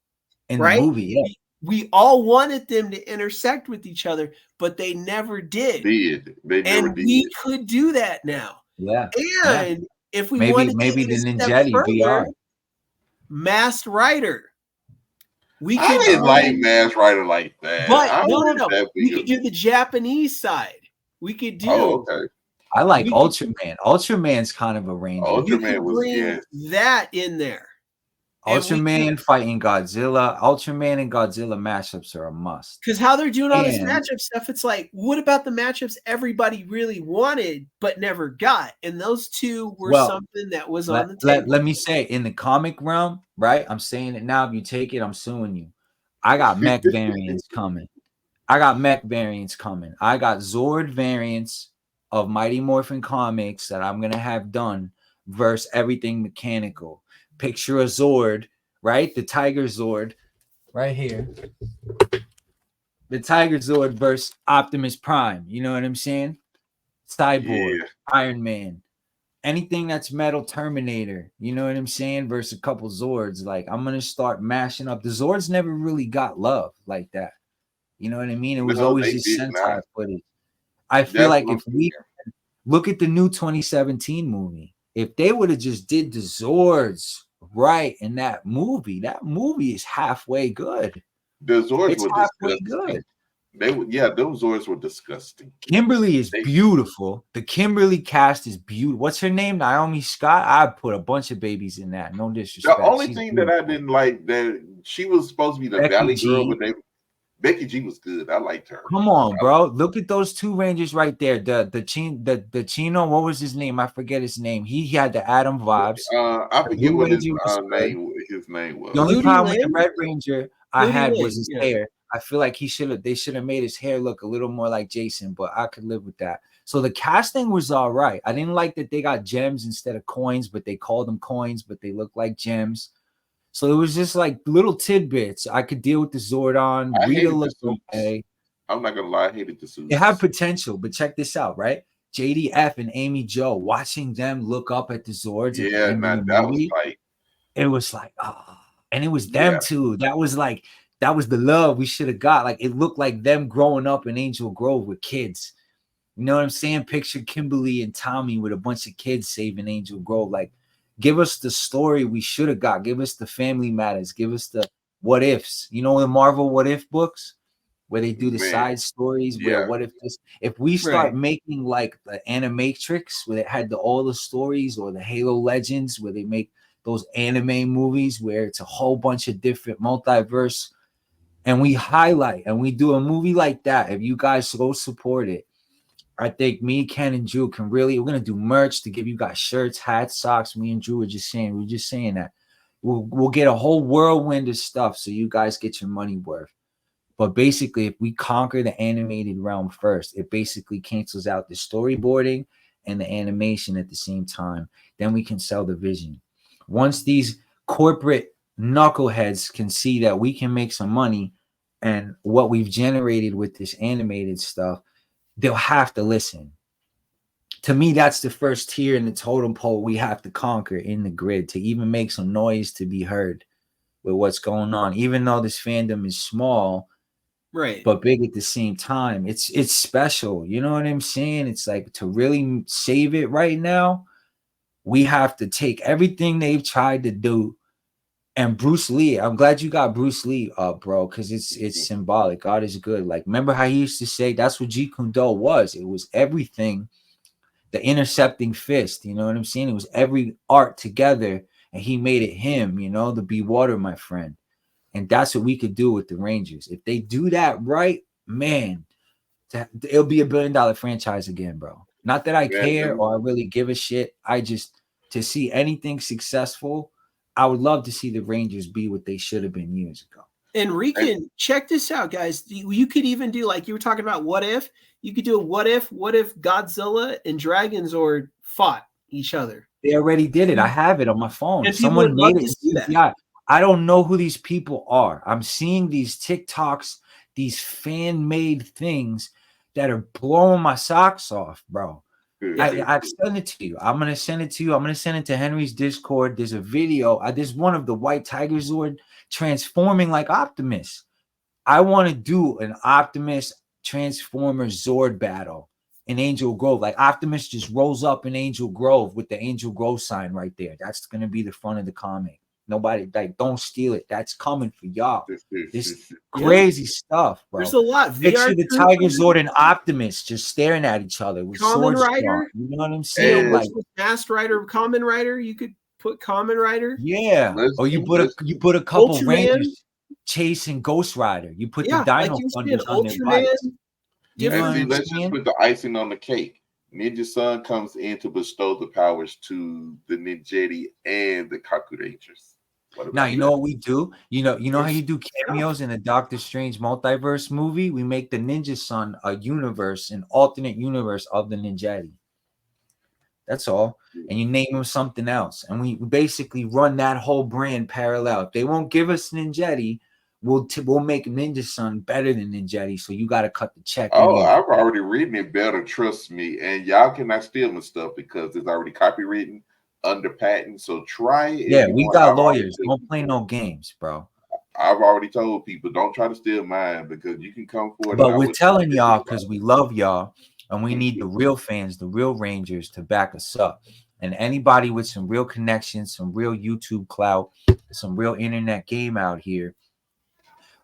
In right? the movie, yeah. We all wanted them to intersect with each other, but they never did. They never did. We could do that now. Yeah. And if we maybe wanted the Ninjetti VR. Masked Rider. I didn't like Masked Rider like that. But no. We could do the Japanese side. We could do. Oh, okay. I like Ultraman. Ultraman's kind of a ranger. Ultraman was that in there. Ultraman fighting Godzilla. Ultraman and Godzilla matchups are a must. Because how they're doing all this matchup stuff, it's like, what about the matchups everybody really wanted but never got? And those two were something that was on the table. Let me say, in the comic realm, right? I'm saying it now. If you take it, I'm suing you. I got mech variants coming. I got Zord variants of Mighty Morphin Comics that I'm gonna have done versus everything mechanical. Picture a Zord, right? The Tiger Zord, right here. The Tiger Zord versus Optimus Prime. You know what I'm saying? Cyborg, Iron Man, anything that's metal, Terminator. You know what I'm saying? Versus a couple Zords. Like, I'm gonna start mashing up. The Zords never really got love like that. You know what I mean? It was always just Sentai footage. I feel like if we look at the new 2017 movie, if they would have just did the Zords right in that movie is halfway good. The Zords were halfway good. Those Zords were disgusting. Kimberly is beautiful. The Kimberly cast is beautiful. What's her name? Naomi Scott. I put a bunch of babies in that. No disrespect. The only thing that I didn't like, that she was supposed to be the Valley girl, but Becky G was good. I liked her. Come on, bro. Look at those two Rangers right there. The Chino, what was his name? I forget his name. He had the Adam vibes. I forget what his name was. The only problem with the Red Ranger I had was his hair. I feel like they should have made his hair look a little more like Jason, but I could live with that. So the casting was all right. I didn't like that they got gems instead of coins, but they called them coins, but they look like gems. So it was just like little tidbits. I could deal with the Zordon. Rita looked okay. I'm not gonna lie, I hated the suits. It had potential, but check this out, right? JDF and Amy Jo, watching them look up at the Zords. It was like, and it was them too. That was the love we should have got. Like, it looked like them growing up in Angel Grove with kids. You know what I'm saying? Picture Kimberly and Tommy with a bunch of kids saving Angel Grove. Like, give us the story we should have got. Give us the Family Matters. Give us the what ifs. You know, the Marvel what if books where they do the side stories. Where what if this? If we start making like the Animatrix, where it had all the stories, or the Halo Legends, where they make those anime movies where it's a whole bunch of different multiverse, and we highlight and we do a movie like that. If you guys go support it, I think me, Ken, and Drew can really. We're gonna do merch to give you guys shirts, hats, socks. Me and Drew were just saying that we'll get a whole whirlwind of stuff so you guys get your money worth. But basically, if we conquer the animated realm first, it basically cancels out the storyboarding and the animation at the same time. Then we can sell the vision. Once these corporate knuckleheads can see that we can make some money and what we've generated with this animated stuff, they'll have to listen. To me, that's the first tier in the totem pole we have to conquer in the grid to even make some noise to be heard with what's going on. Even though this fandom is small, right, but big at the same time, it's special. You know what I'm saying? It's like to really save it right now, we have to take everything they've tried to do. And Bruce Lee, I'm glad you got Bruce Lee up, bro, because it's symbolic. God is good. Like, remember how he used to say that's what Jeet Kune Do was? It was everything, the intercepting fist. You know what I'm saying? It was every art together, and he made it him. You know, the Be Water, my friend. And that's what we could do with the Rangers. If they do that right, man, it'll be $1 billion franchise again, bro. Not that I care or I really give a shit. I just, to see anything successful, I would love to see the Rangers be what they should have been years ago. And Rican, check this out, guys. You could even do, like you were talking about, what if? You could do a what if Godzilla and Dragonzord fought each other. They already did it. I have it on my phone. And Someone made it. Yeah, I don't know who these people are. I'm seeing these TikToks, these fan-made things that are blowing my socks off, bro. I've sent it to you. I'm gonna send it to you. I'm gonna send it to Henry's Discord. There's a video. There's one of the White Tiger Zord transforming like Optimus. I want to do an Optimus Transformer Zord battle in Angel Grove. Like Optimus just rolls up in Angel Grove with the Angel Grove sign right there. That's gonna be the front of the comic. Nobody, like, don't steal it. That's coming for y'all. This crazy stuff, bro. There's a lot. Picture the Tiger Zord and Optimus just staring at each other with Kamen swords Rider. drawn. You know what I'm saying? Like Masked Rider, Kamen Rider. You could put Kamen Rider. Yeah. Or you put a couple Ultraman. Rangers chasing Ghost Rider. You put the Dino Thunders on their bikes. Let's just put the icing on the cake. Ninja Sun comes in to bestow the powers to the Ninjetti and the Kaku Rangers. Now you know what we do. You know how you do cameos in the Doctor Strange multiverse movie. We make the Ninja Sun a universe, an alternate universe of the Ninjetti. That's all. And you name them something else, and we basically run that whole brand parallel. If they won't give us Ninjetti, we'll make Ninja Sun better than Ninjetti. So you got to cut the check. Oh, anyway. I've already written it better. Trust me, and y'all cannot steal my stuff because it's already copywritten. Under patent, so try it. Yeah, we got lawyers. Don't play no games, bro. I've already told people don't try to steal mine because you can come forward. But we're telling y'all because we love y'all and we need the real fans, the real Rangers to back us up. And anybody with some real connections, some real YouTube clout, some real internet game out here,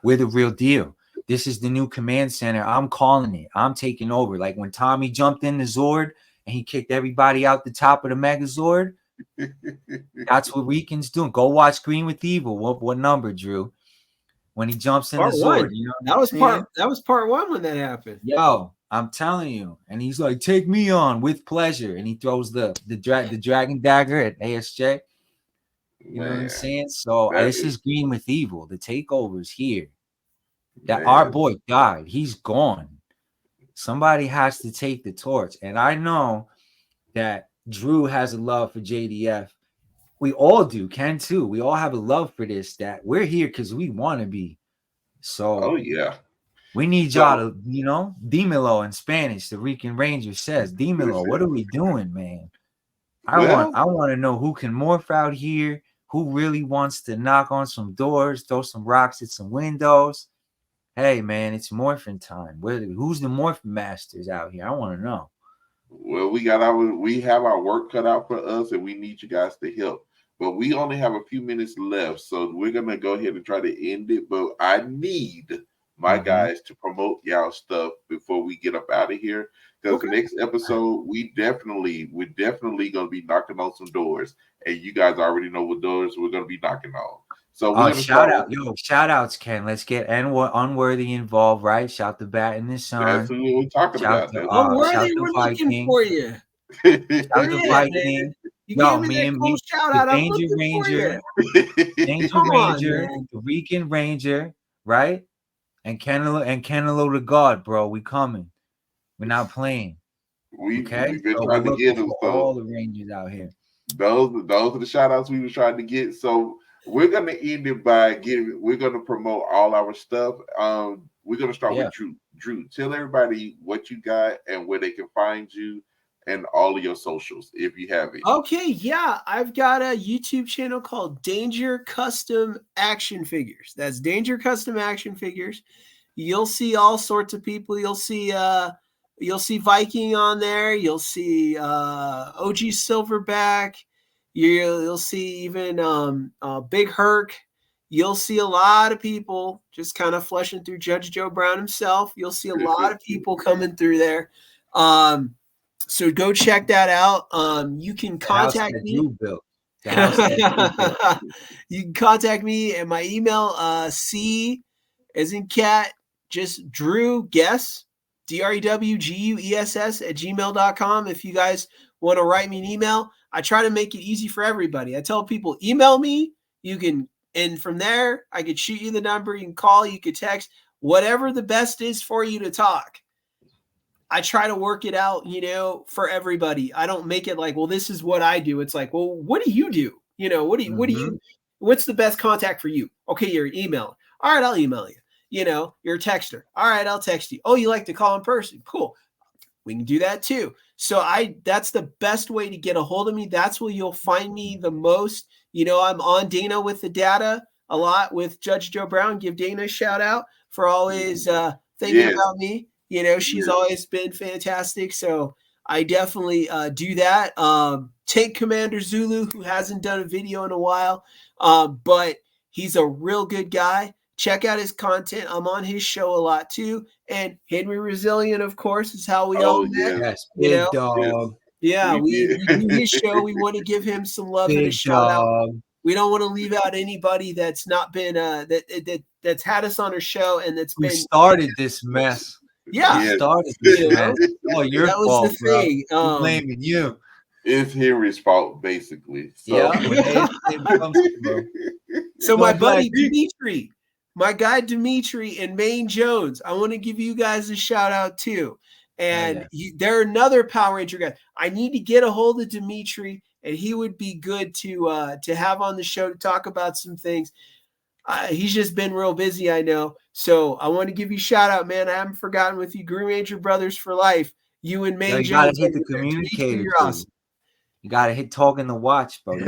we're the real deal. This is the new command center. I'm calling it. I'm taking over. Like when Tommy jumped in the Zord and he kicked everybody out the top of the Megazord. That's what Rican's doing. Go watch Green with Evil. What number, Drew? When he jumps in the Zord, you know that was part one when that happened. Yo, I'm telling you. And he's like, take me on with pleasure. And he throws the dragon dagger at ASJ. You know what I'm saying? So this is Green with Evil. The takeover's here. That our boy died. He's gone. Somebody has to take the torch. And I know that Drew has a love for JDF. We all do. Ken too. We all have a love for this. That we're here because we want to be. So, we need y'all to, dímelo in Spanish. The Rican Ranger says, dímelo. What are we doing, man? I want to know who can morph out here. Who really wants to knock on some doors, throw some rocks at some windows? Hey, man, it's morphin' time. Who's the morph masters out here? I want to know. Well, we have our work cut out for us, and we need you guys to help. But we only have a few minutes left, so we're gonna go ahead and try to end it. But I need my Mhm. guys to promote y'all stuff before we get up out of here. Because Okay. the next episode, we're definitely gonna be knocking on some doors, and you guys already know what doors we're gonna be knocking on. So we're Oh, gonna shout start. out, shout outs, Ken. Let's get Unworthy involved, right? Shout the Bat and the That's Sun. who we're talking Shout about. the Unworthy, shout the we're looking Viking. for you. That's Where Shout the you at, man? Viking. You Yo, gave me me that and cool me, shout the out. I'm Danger looking Ranger, for you. Danger Come on, Ranger, man. the Rican Ranger, right? And Canelo the God, bro. We coming. We're not playing. We've Okay, been so we're trying to looking get them. for all the Rangers out here. Those are the shout outs we were trying to get. So we're gonna end it by we're gonna promote all our stuff. We're gonna start with Drew. Drew, tell everybody what you got and where they can find you and all of your socials if you have it. Okay, yeah, I've got a YouTube channel called Danger Custom Action Figures. That's Danger Custom Action Figures. You'll see all sorts of people. You'll see Viking on there. You'll see OG Silverback. You'll see even Big Herc. You'll see a lot of people just kind of flushing through Judge Joe Brown himself. You'll see a lot of people coming through there. So go check that out. You can contact me. You built. The house that you built. You can contact me at my email, C as in cat, just Drew Guess, DREWGUESS at gmail.com. If you guys want to write me an email, I try to make it easy for everybody. I tell people, email me, you can, and from there, I could shoot you the number, you can call, you could text, whatever the best is for you to talk. I try to work it out, for everybody. I don't make it like, well, this is what I do. It's like, well, what do you do? What's the best contact for you? Okay, you're an emailer. All right, I'll email you. You're a texter. All right, I'll text you. Oh, you like to call in person? Cool. We can do that too. So that's the best way to get a hold of me. That's where you'll find me the most. I'm on Dana with the Data a lot with Judge Joe Brown. Give Dana a shout out for always thinking about me. She's always been fantastic. So I definitely do that. Tank Commander Zulu, who hasn't done a video in a while, but he's a real good guy. Check out his content. I'm on his show a lot too. And Henry Resilient, of course, is how we all met. Yes, big dog. Yeah, we do his show. We want to give him some love and a shout out. We don't want to leave out anybody that's not been that's had us on our show and that's been started this mess. Yeah, started this mess. Oh, your that fault, was the thing. I'm blaming you. It's Henry's fault, basically. So. Yeah. So my buddy Dimitri, my guy Dimitri and Maine Jones, I want to give you guys a shout out too. And they're another Power Ranger guy. I need to get a hold of Dimitri, and he would be good to have on the show to talk about some things. He's just been real busy, I know. So I want to give you a shout out, man. I haven't forgotten with you, Green Ranger Brothers for life. You and Maine Jones. You gotta hit the communicator. You're awesome. You gotta hit talking the watch, bro.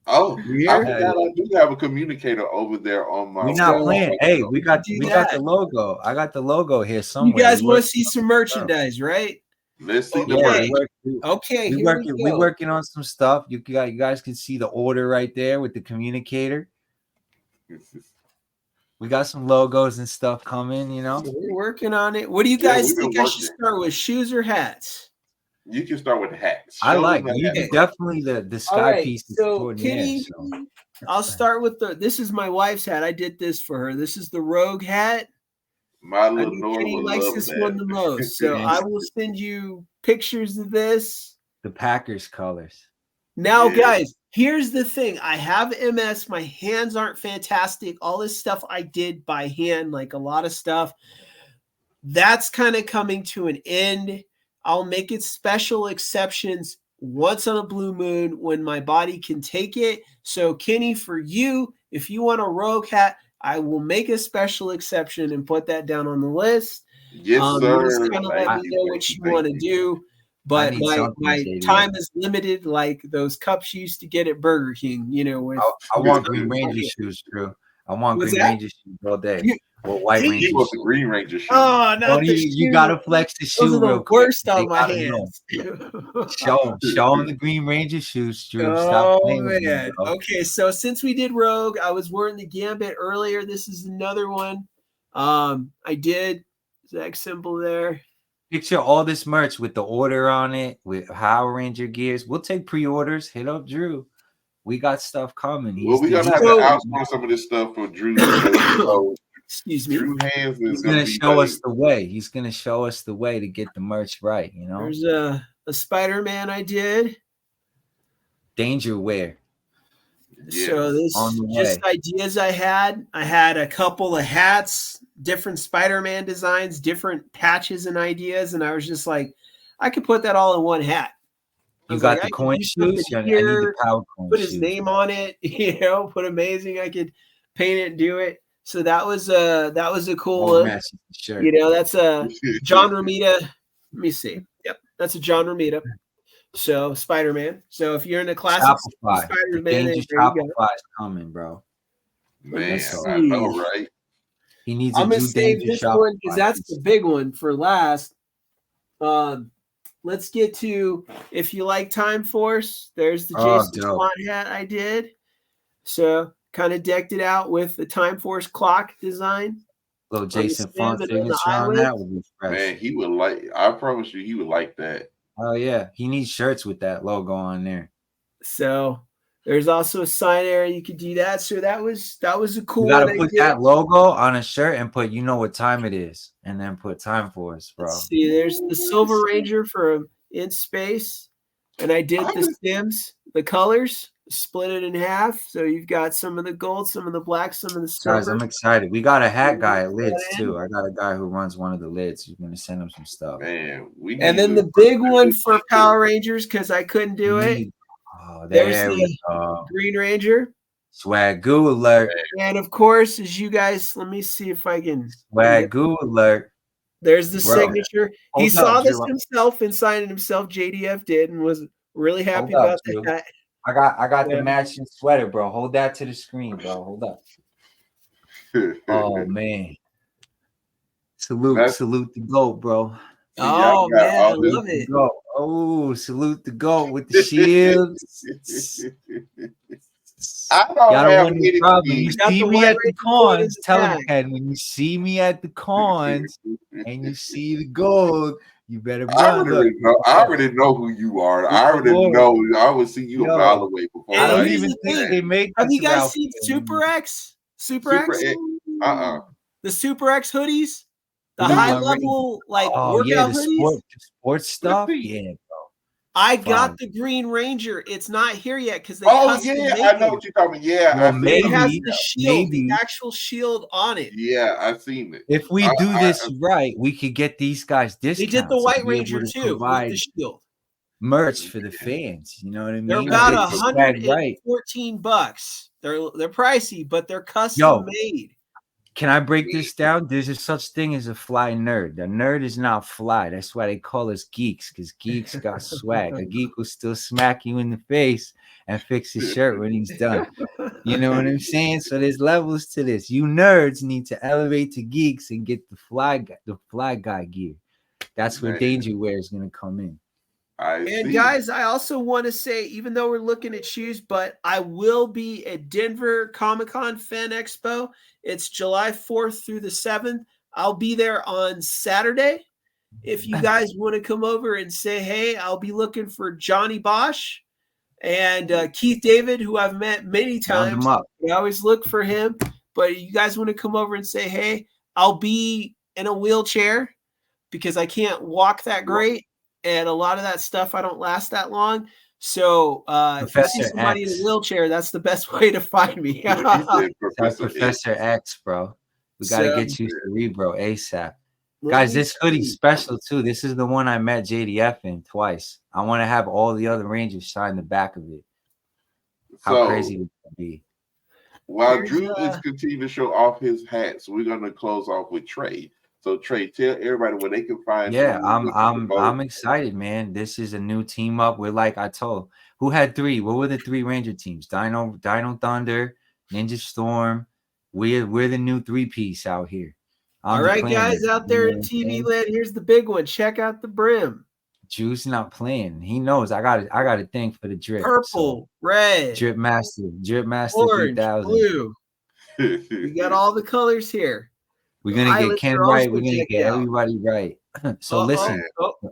Oh, I forgot I do have a communicator over there on my. We're not playing. Hey, we got the logo. I got the logo here somewhere. You guys want to see some merchandise, right? Let's see the merch. Okay, we're working on some stuff. You guys can see the order right there with the communicator. We got some logos and stuff coming, We're working on it. What do you guys think I should start with, shoes or hats? You can start with hats. I like definitely the sky piece. So Kitty, I'll start with this is my wife's hat. I did this for her. This is the Rogue hat. My little Nora Kitty likes this one the most. So I will send you pictures of this. The Packers colors. Now, guys, here's the thing. I have MS. My hands aren't fantastic. All this stuff I did by hand, like a lot of stuff, that's kind of coming to an end. I'll make it special exceptions once on a blue moon when my body can take it. So, Kenny, for you, if you want a Rogue hat, I will make a special exception and put that down on the list. Yes, sir. Just kind of let me know what you want to do. But my time is limited, like those cups you used to get at Burger King, I want Green Ranger shoes, Drew. I want Green Ranger shoes all day. What White He Ranger? He wants the shoes? Green Ranger shoes. Oh, not Don't the you gotta shoe. flex the Those shoe are the real quick. worst on They my gotta know. hands. Show him the Green Ranger shoes, Drew. Stop Oh playing with me, man. bro. Okay, so since we did Rogue, I was wearing the Gambit earlier. This is another one. I did exact symbol there. Picture all this merch with the order on it, with Power Ranger gears. We'll take pre-orders. Hit up Drew. We got stuff coming. Well, we're gonna have to outsource some of this stuff for Drew. So Excuse me. Drew Hands is He's gonna gonna be show like, us the way. He's gonna show us the way to get the merch right. You know, There's a Spider-Man I did. Danger wear. yeah. So this On the just way. ideas I had. I had a couple of hats, different Spider-Man designs, different patches and ideas, and I was just like, I could put that all in one hat. I You was got like, the I could coin do something shoes. I need here, the power coin put his shoes. name on it, put amazing. I could paint it and do it. So that was a cool Oh, one. match the shirt. That's a John Romita. Let me see. Yep, that's a John Romita. So Spider-Man. So if you're in a classic Shopify. The Spider-Man, Danger there you go. Shopify is coming, bro. Man, Let's I know, see. right? He needs I'm to gonna do save Danger this Shopify. one because that's the big one for last. Let's get to if you like Time Force. There's the Oh, Jason dope. Swan hat I did. So kind of decked it out with the Time Force clock design. Little the Jason stem Font and on the signature on eyelid. that would be fresh. Man, he would like. I promise you, he would like that. Oh yeah, he needs shirts with that logo on there. So there's also a sign area you could do that. So that was a cool You gotta one I put did. that logo on a shirt and put you know what time it is, and then put Time Force, bro. Let's see, there's the Silver Ranger for In Space, and I did the stems, the colors, split it in half. So you've got some of the gold, some of the black, some of the Guys, silver. I'm excited. We got a hat guy at Put Lids that too. I got a guy who runs one of the Lids. He's gonna send him some stuff. Man, we And need then to- the big one for Power Rangers because I couldn't do it. Oh, There's there we the go. Green Ranger, Swagoo alert. and of course, as you guys, let me see if I can. Swagoo alert. There's the Bro, signature. He hold saw up, this Drew. himself and signed it himself. JDF did and was really happy Hold up, about Drew. that. I got Yeah. the matching sweater, bro. Hold that to the screen, bro. Hold up. Oh man. Salute the GOAT, bro. So y'all Oh got man, I all this- love it. GOAT. Oh, salute the GOAT with the shields. I don't Y'all don't have want any any problem. You got see the me White at the Ranger going in cons. the Tell him, back. Ken, when you see me at the cons and you see the gold, you better I run. already know. I already know who you are. I already Lord. know. I would see you Yo. a mile away before. And I don't here's even the think thing. they make Have this you guys outfit seen Super anymore. X? Super X? The Super X hoodies? The Blue high one, level like Oh yeah, workout the hoodies? sports stuff. see. Yeah, bro. I got Fine. the Green Ranger. It's not here yet because they Oh custom yeah, make I know them. what you're talking about. Yeah, Well, I seen It has maybe- the shield, maybe. the actual shield on it. Yeah, I seen it. If we do this right, we could get these guys They discounts. did the and White be able Ranger to too with provide the shield. merch for the fans. You know what I mean? They're We about get the swag right. $114. They're pricey, but they're custom Yo. made. Can I break this down? There's a such thing as a fly nerd. A nerd is not fly. That's why they call us geeks, because geeks got swag. A geek will still smack you in the face and fix his shirt when he's done. You know what I'm saying? So there's levels to this. You nerds need to elevate to geeks and get the fly guy gear. That's where Man. Danger Wear is gonna come in. And guys, I also want to say, even though we're looking at shoes, but I will be at Denver Comic-Con Fan Expo. It's July 4th through the 7th. I'll be there on Saturday. If you guys want to come over and say, hey, I'll be looking for Johnny Bosch and Keith David, who I've met many Round times. 'em up. I always look for him. But you guys want to come over and say, hey, I'll be in a wheelchair because I can't walk that great. And a lot of that stuff, I don't last that long. So if you see Professor somebody X. in a wheelchair, that's the best way to find me. That's Professor Professor X, bro. We gotta So- get you Cerebro ASAP. Guys, this hoodie's special too. This is the one I met JDF in twice. I want to have all the other Rangers sign the back of it. How So, crazy would that be? While Here's, Drew is continuing to show off his hats, we're gonna close off with Trey. So Trey, tell everybody where they can find. Yeah, you. I'm excited, man. This is a new team up. We're like I told. Who had three? What were the three Ranger teams? Dino Thunder, Ninja Storm, We're the new 3-piece out here. All right, guys out there in TV land, here's the big one. Check out the brim. Juice not playing. He knows I got a thing for the drip. Purple, red, Drip Master orange, 3000. blue. We got all the colors here. We're gonna get Ken right. We're gonna get everybody right. So listen.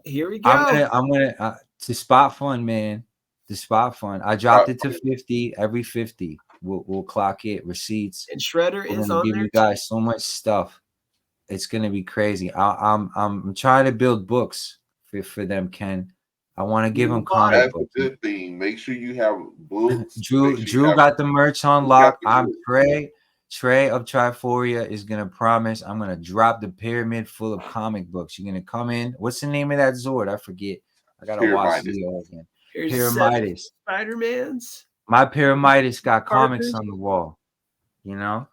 Here we go. I'm gonna to spot fun, man. The spot fun. I dropped it to 50. Every 50, we'll clock it. Receipts. And Shredder is on give there. You guys so much stuff. It's gonna be crazy. I'm trying to build books for them, Ken. I want to give them comic books. That's a good thing. Make sure you have books. Drew got the merch on lock. I'm Trey of Triforia is gonna promise I'm gonna drop the pyramid full of comic books. You're gonna come in. What's the name of that Zord? I forget. I gotta watch Leo again. Pyramidas. Spider-Man's. My Pyramidas got comics on the wall. You know?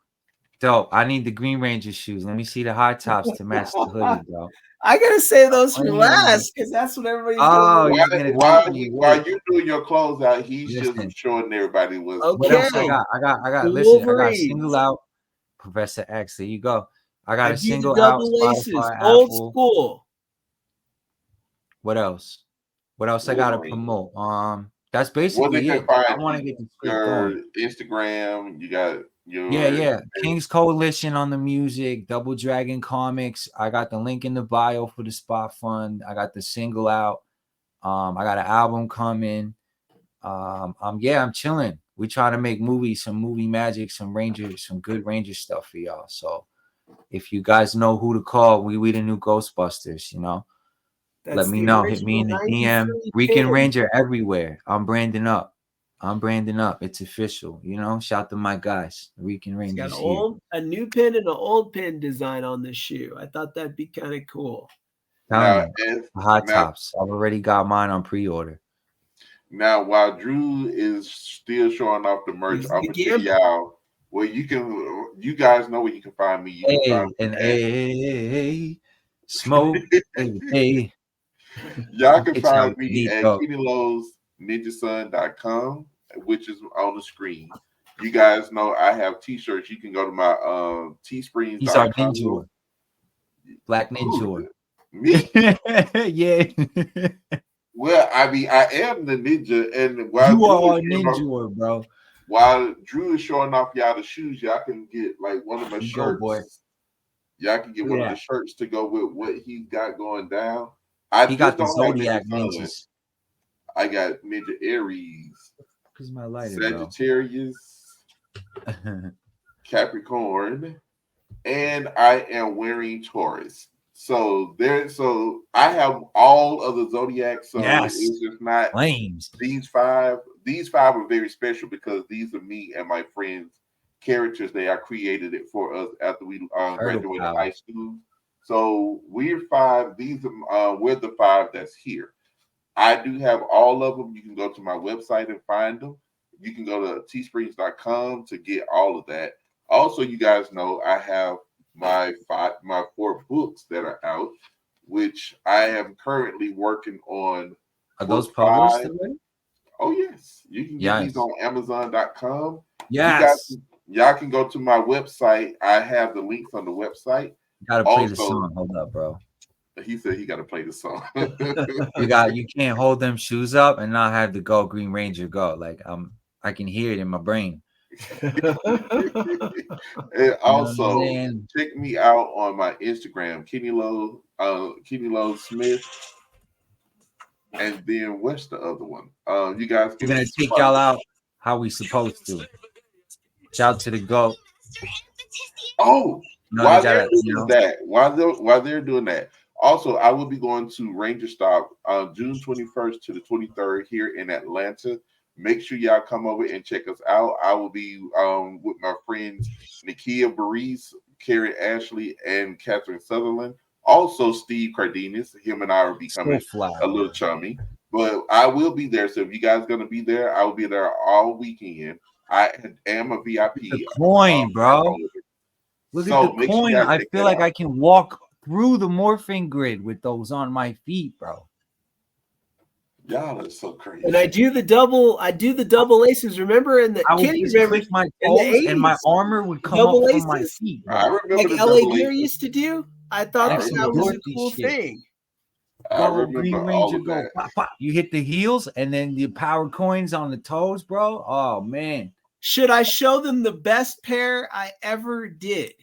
Dope. I need the Green Ranger shoes. Let me see the high tops to match the hoodie, bro. I gotta save those for last because that's what everybody's doing. While you doing your clothes out, he's just showing everybody what's What else I got listen, I got single out Professor X. There you go. I got a single out Spotify, old Apple. School. What else? What else I gotta promote? That's basically it. I want to get the your Instagram. You got your King's Coalition on the music. Double Dragon Comics. I got the link in the bio for the Spot Fund. I got the single out. I got an album coming. I'm chilling. We try to make movies, some movie magic, some good Ranger stuff for y'all. So if you guys know who to call, we the new Ghostbusters. You know. Let me know. Hit me in the DM. Weekend Ranger everywhere. I'm branding up. It's official. You know, shout to my guys. Weekend Ranger. Got a new pin and an old pin design on the shoe. I thought that'd be kind of cool. High tops. I've already got mine on pre-order. Now, while Drew is still showing off the merch, I'm gonna tell y'all where you guys know where you can find me. Smoke. Hey. Y'all can find me at KennyLowsNinjaSun.com, which is on the screen. You guys know I have t-shirts. You can go to my Teesprings.com. He's our ninja. Black Ninja. Me? Yeah. Well, I mean, I am the ninja, and while you are a ninja, bro. While Drew is showing off y'all the shoes, y'all can get like one of my shirts. Boy. Y'all can get one of the shirts to go with what he's got going down. He got the Zodiac ninjas. I got Ninja Aries, Sagittarius, Capricorn, and I am wearing Taurus. So I have all of the Zodiac. So it's just not flames. These five are very special because these are me and my friends' characters. They are created it for us after we graduated high school. So we're five. We're the five that's here. I do have all of them. You can go to my website and find them. You can go to teesprings.com to get all of that. Also, you guys know I have my 4 books that are out, which I am currently working on. Are those published already? Oh yes, you can get these on Amazon.com. Yes, y'all can go to my website. I have the links on the website. Gotta play the song. Hold up, bro. He said he got to play the song. You can't hold them shoes up and not have the Go Green Ranger go. Like I can hear it in my brain. And also check me out on my Instagram, Kenny Low Smith. And then what's the other one? You guys we're gonna take y'all out how we supposed to. Shout to the GOAT. Oh. While they're doing that, also I will be going to Ranger Stop on June 21st to the 23rd here in Atlanta. Make sure y'all come over and check us out. I will be with my friends Nikia Baris, Carrie Ashley, and Catherine Sutherland. Also Steve Cardenas. Him and I are becoming a little chummy. But I will be there. So if you guys are gonna be there, I will be there all weekend. I am a VIP. The coin, bro. Look at the coin. I feel like I can walk through the morphing grid with those on my feet, bro. Y'all are so crazy. And I do the double aces. Remember in the I would can you just remember click my in the toes and my 80s, armor would come double up from my aces? feet. I Bro. remember like the LA double Gear aces. used to do? I thought I that remember was a Dorothy cool shit. thing. I Go remember Green all Ranger, of go that. pop, pop. You hit the heels and then the power coins on the toes, bro. Oh man, Should I show them the best pair I ever did?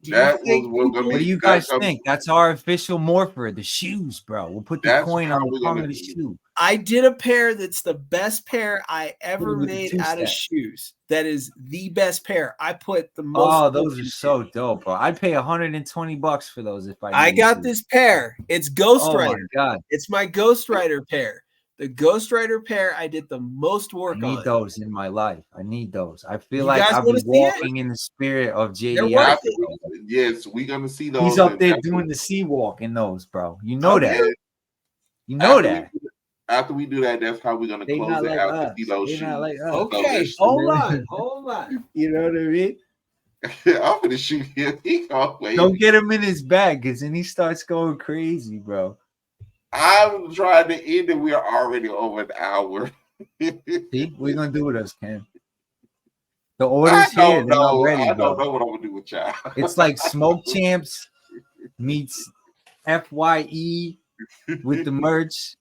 Do you That was think what people- what do you guys think? That's our official morpher, the shoes, bro. We'll put the That's coin how on the we're tongue gonna of the do it. shoe. I did a pair that's the best pair I ever With the made two out of step. shoes. That is the best pair. I put the most. Oh, those work are into. so dope, bro. I'd pay $120 for those if I I needed got to. this pair. It's Ghost Oh my Rider. god, It's my Ghost Rider pair. The Ghost Rider pair I did the most I work need on. those in my life. I need those. I feel You like guys I'll wanna be see it? walking in the spirit of They're JDF. worth After it. yes, we're gonna see those. He's up and there that's doing what- the sea walk in those, bro. You know Oh, that. yeah. You know After that. After we do that, that's how we're gonna They close not it like out us. to see those They shoes. not like us. Okay, So hold on. You know what I mean? I'm gonna shoot him. He can't wait. Don't get him in his bag, because then he starts going crazy, bro. I'm trying to end it. We are already over an hour. See, what you gonna do with us, Ken? The I order's here. don't They're not know. ready, I bro. don't know what I'm gonna do with y'all. It's like Smoke Champs meets FYE with the merch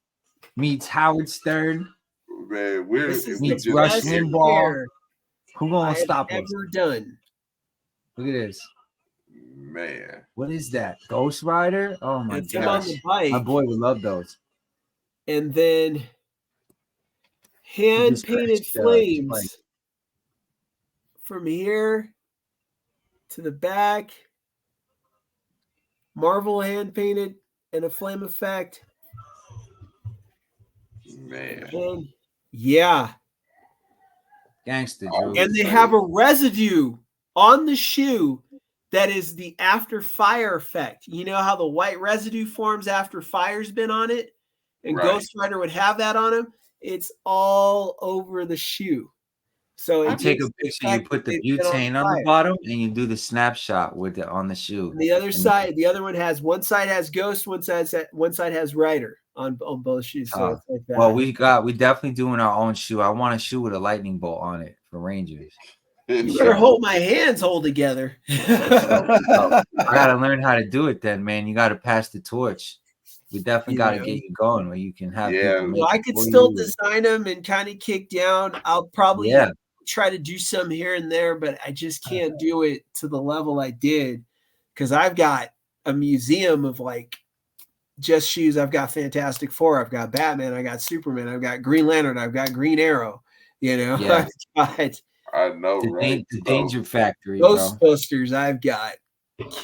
meets Howard Stern. Man, we're This is we Meets the just- Rush best Limbaugh. pair Who gonna I've stop us? ever done. Look at this. Man, What is that? Ghost Rider? Oh my It's him on gosh. the My bike, boy would love those. and then hand just painted scratched, flames like- from here to the back. Marvel hand painted and a flame effect. man. And yeah, Gangster, Oh, Drew. and they have a residue on the shoe that is the after fire effect. You know how the white residue forms after fire's been on it? And Right. Ghost Rider would have that on him. It's all over the shoe. So You it take gives a the picture, you effect put that the they've been butane on the fire. bottom, and you do the snapshot with it on the shoe. And the other And- side, the other one has one side has Ghost, one side has Rider on both shoes. So it's like that. Well, we definitely doing our own shoe. I want a shoe with a lightning bolt on it for Rangers. you better hope my hands hold together. I gotta learn how to do it then, man. You gotta pass the torch. We definitely You gotta know? get you going where you can have Yeah. people Well, make I it could for still you. design them and kind of kick down. I'll probably Yeah. try to do some here and there, but I just can't do it to the level I did because I've got a museum of like just shoes. I've got Fantastic Four, I've got Batman, I got Superman, I've got Green Lantern, I've got Green Arrow. You know, Yeah. I've got I know, The, right? the Danger Factory, bro. Ghostbusters. I've got,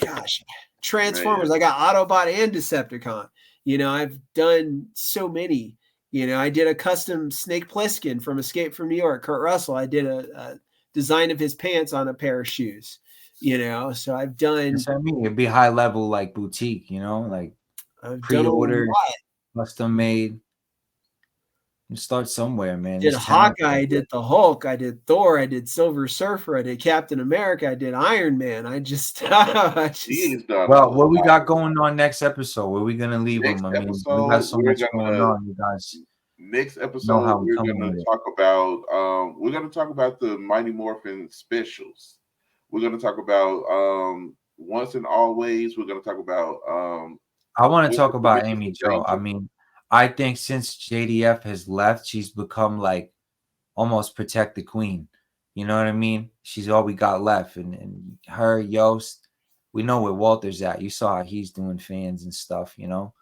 gosh, Transformers. Man. I got Autobot and Decepticon. You know, I've done so many. You know, I did a custom Snake Plissken from Escape from New York, Kurt Russell. I did a design of his pants on a pair of shoes. You know, so I've done. That's what I mean. It'd be high level, like boutique, you know, like I've done a pre-order, lot. custom made. You start somewhere, man. Did There's talent Hawkeye, I out there. did the Hulk, I did Thor, I did Silver Surfer, I did Captain America, I did Iron Man. I just, He's done Well, a what we lot. got going on next episode? Where we gonna leave Next them? I mean, we episode, got so we're much gonna- going on, you guys. Next Know how episode, we we're coming gonna with it. talk about the Mighty Morphin specials. We're gonna talk about once and always. We're gonna talk about I want to What's talk the about biggest Amy Jo. I danger? mean, I think since JDF has left, she's become like almost protect the queen. You know what I mean? She's all we got left. And her, Yost, we know where Walter's at. You saw how he's doing fans and stuff, you know?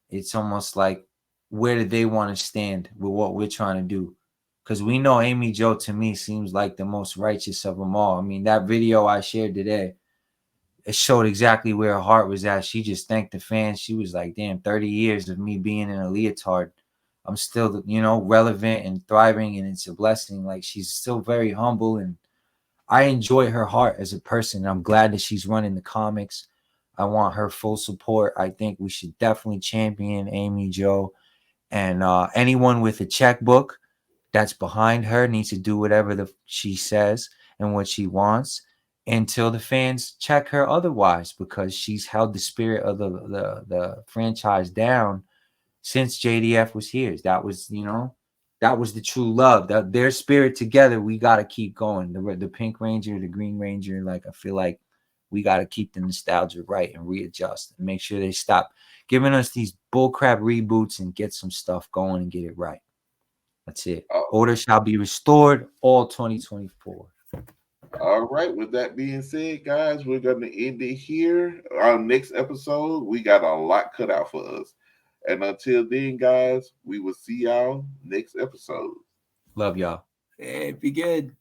It's almost like, where do they want to stand with what we're trying to do? Because we know Amy Jo, to me, seems like the most righteous of them all. I mean, that video I shared today, it showed exactly where her heart was at. She just thanked the fans. She was like, damn, 30 years of me being in a leotard. I'm still, you know, relevant and thriving, and it's a blessing. Like, she's still very humble, and I enjoy her heart as a person. I'm glad that she's running the comics. I want her full support. I think we should definitely champion Amy Jo, and anyone with a checkbook that's behind her needs to do whatever she says and what she wants until the fans check her otherwise, because she's held the spirit of the franchise down since JDF was here. That was, that was the true love. That their spirit together, we got to keep going. The Pink Ranger, the Green Ranger, like I feel like we got to keep the nostalgia right and readjust and make sure they stop giving us these bullcrap reboots and get some stuff going and get it right. That's it. Order shall be restored all 2024. All right. With that being said, guys, we're going to end it here. Our next episode, we got a lot cut out for us. And until then, guys, we will see y'all next episode. Love y'all. Hey, be good.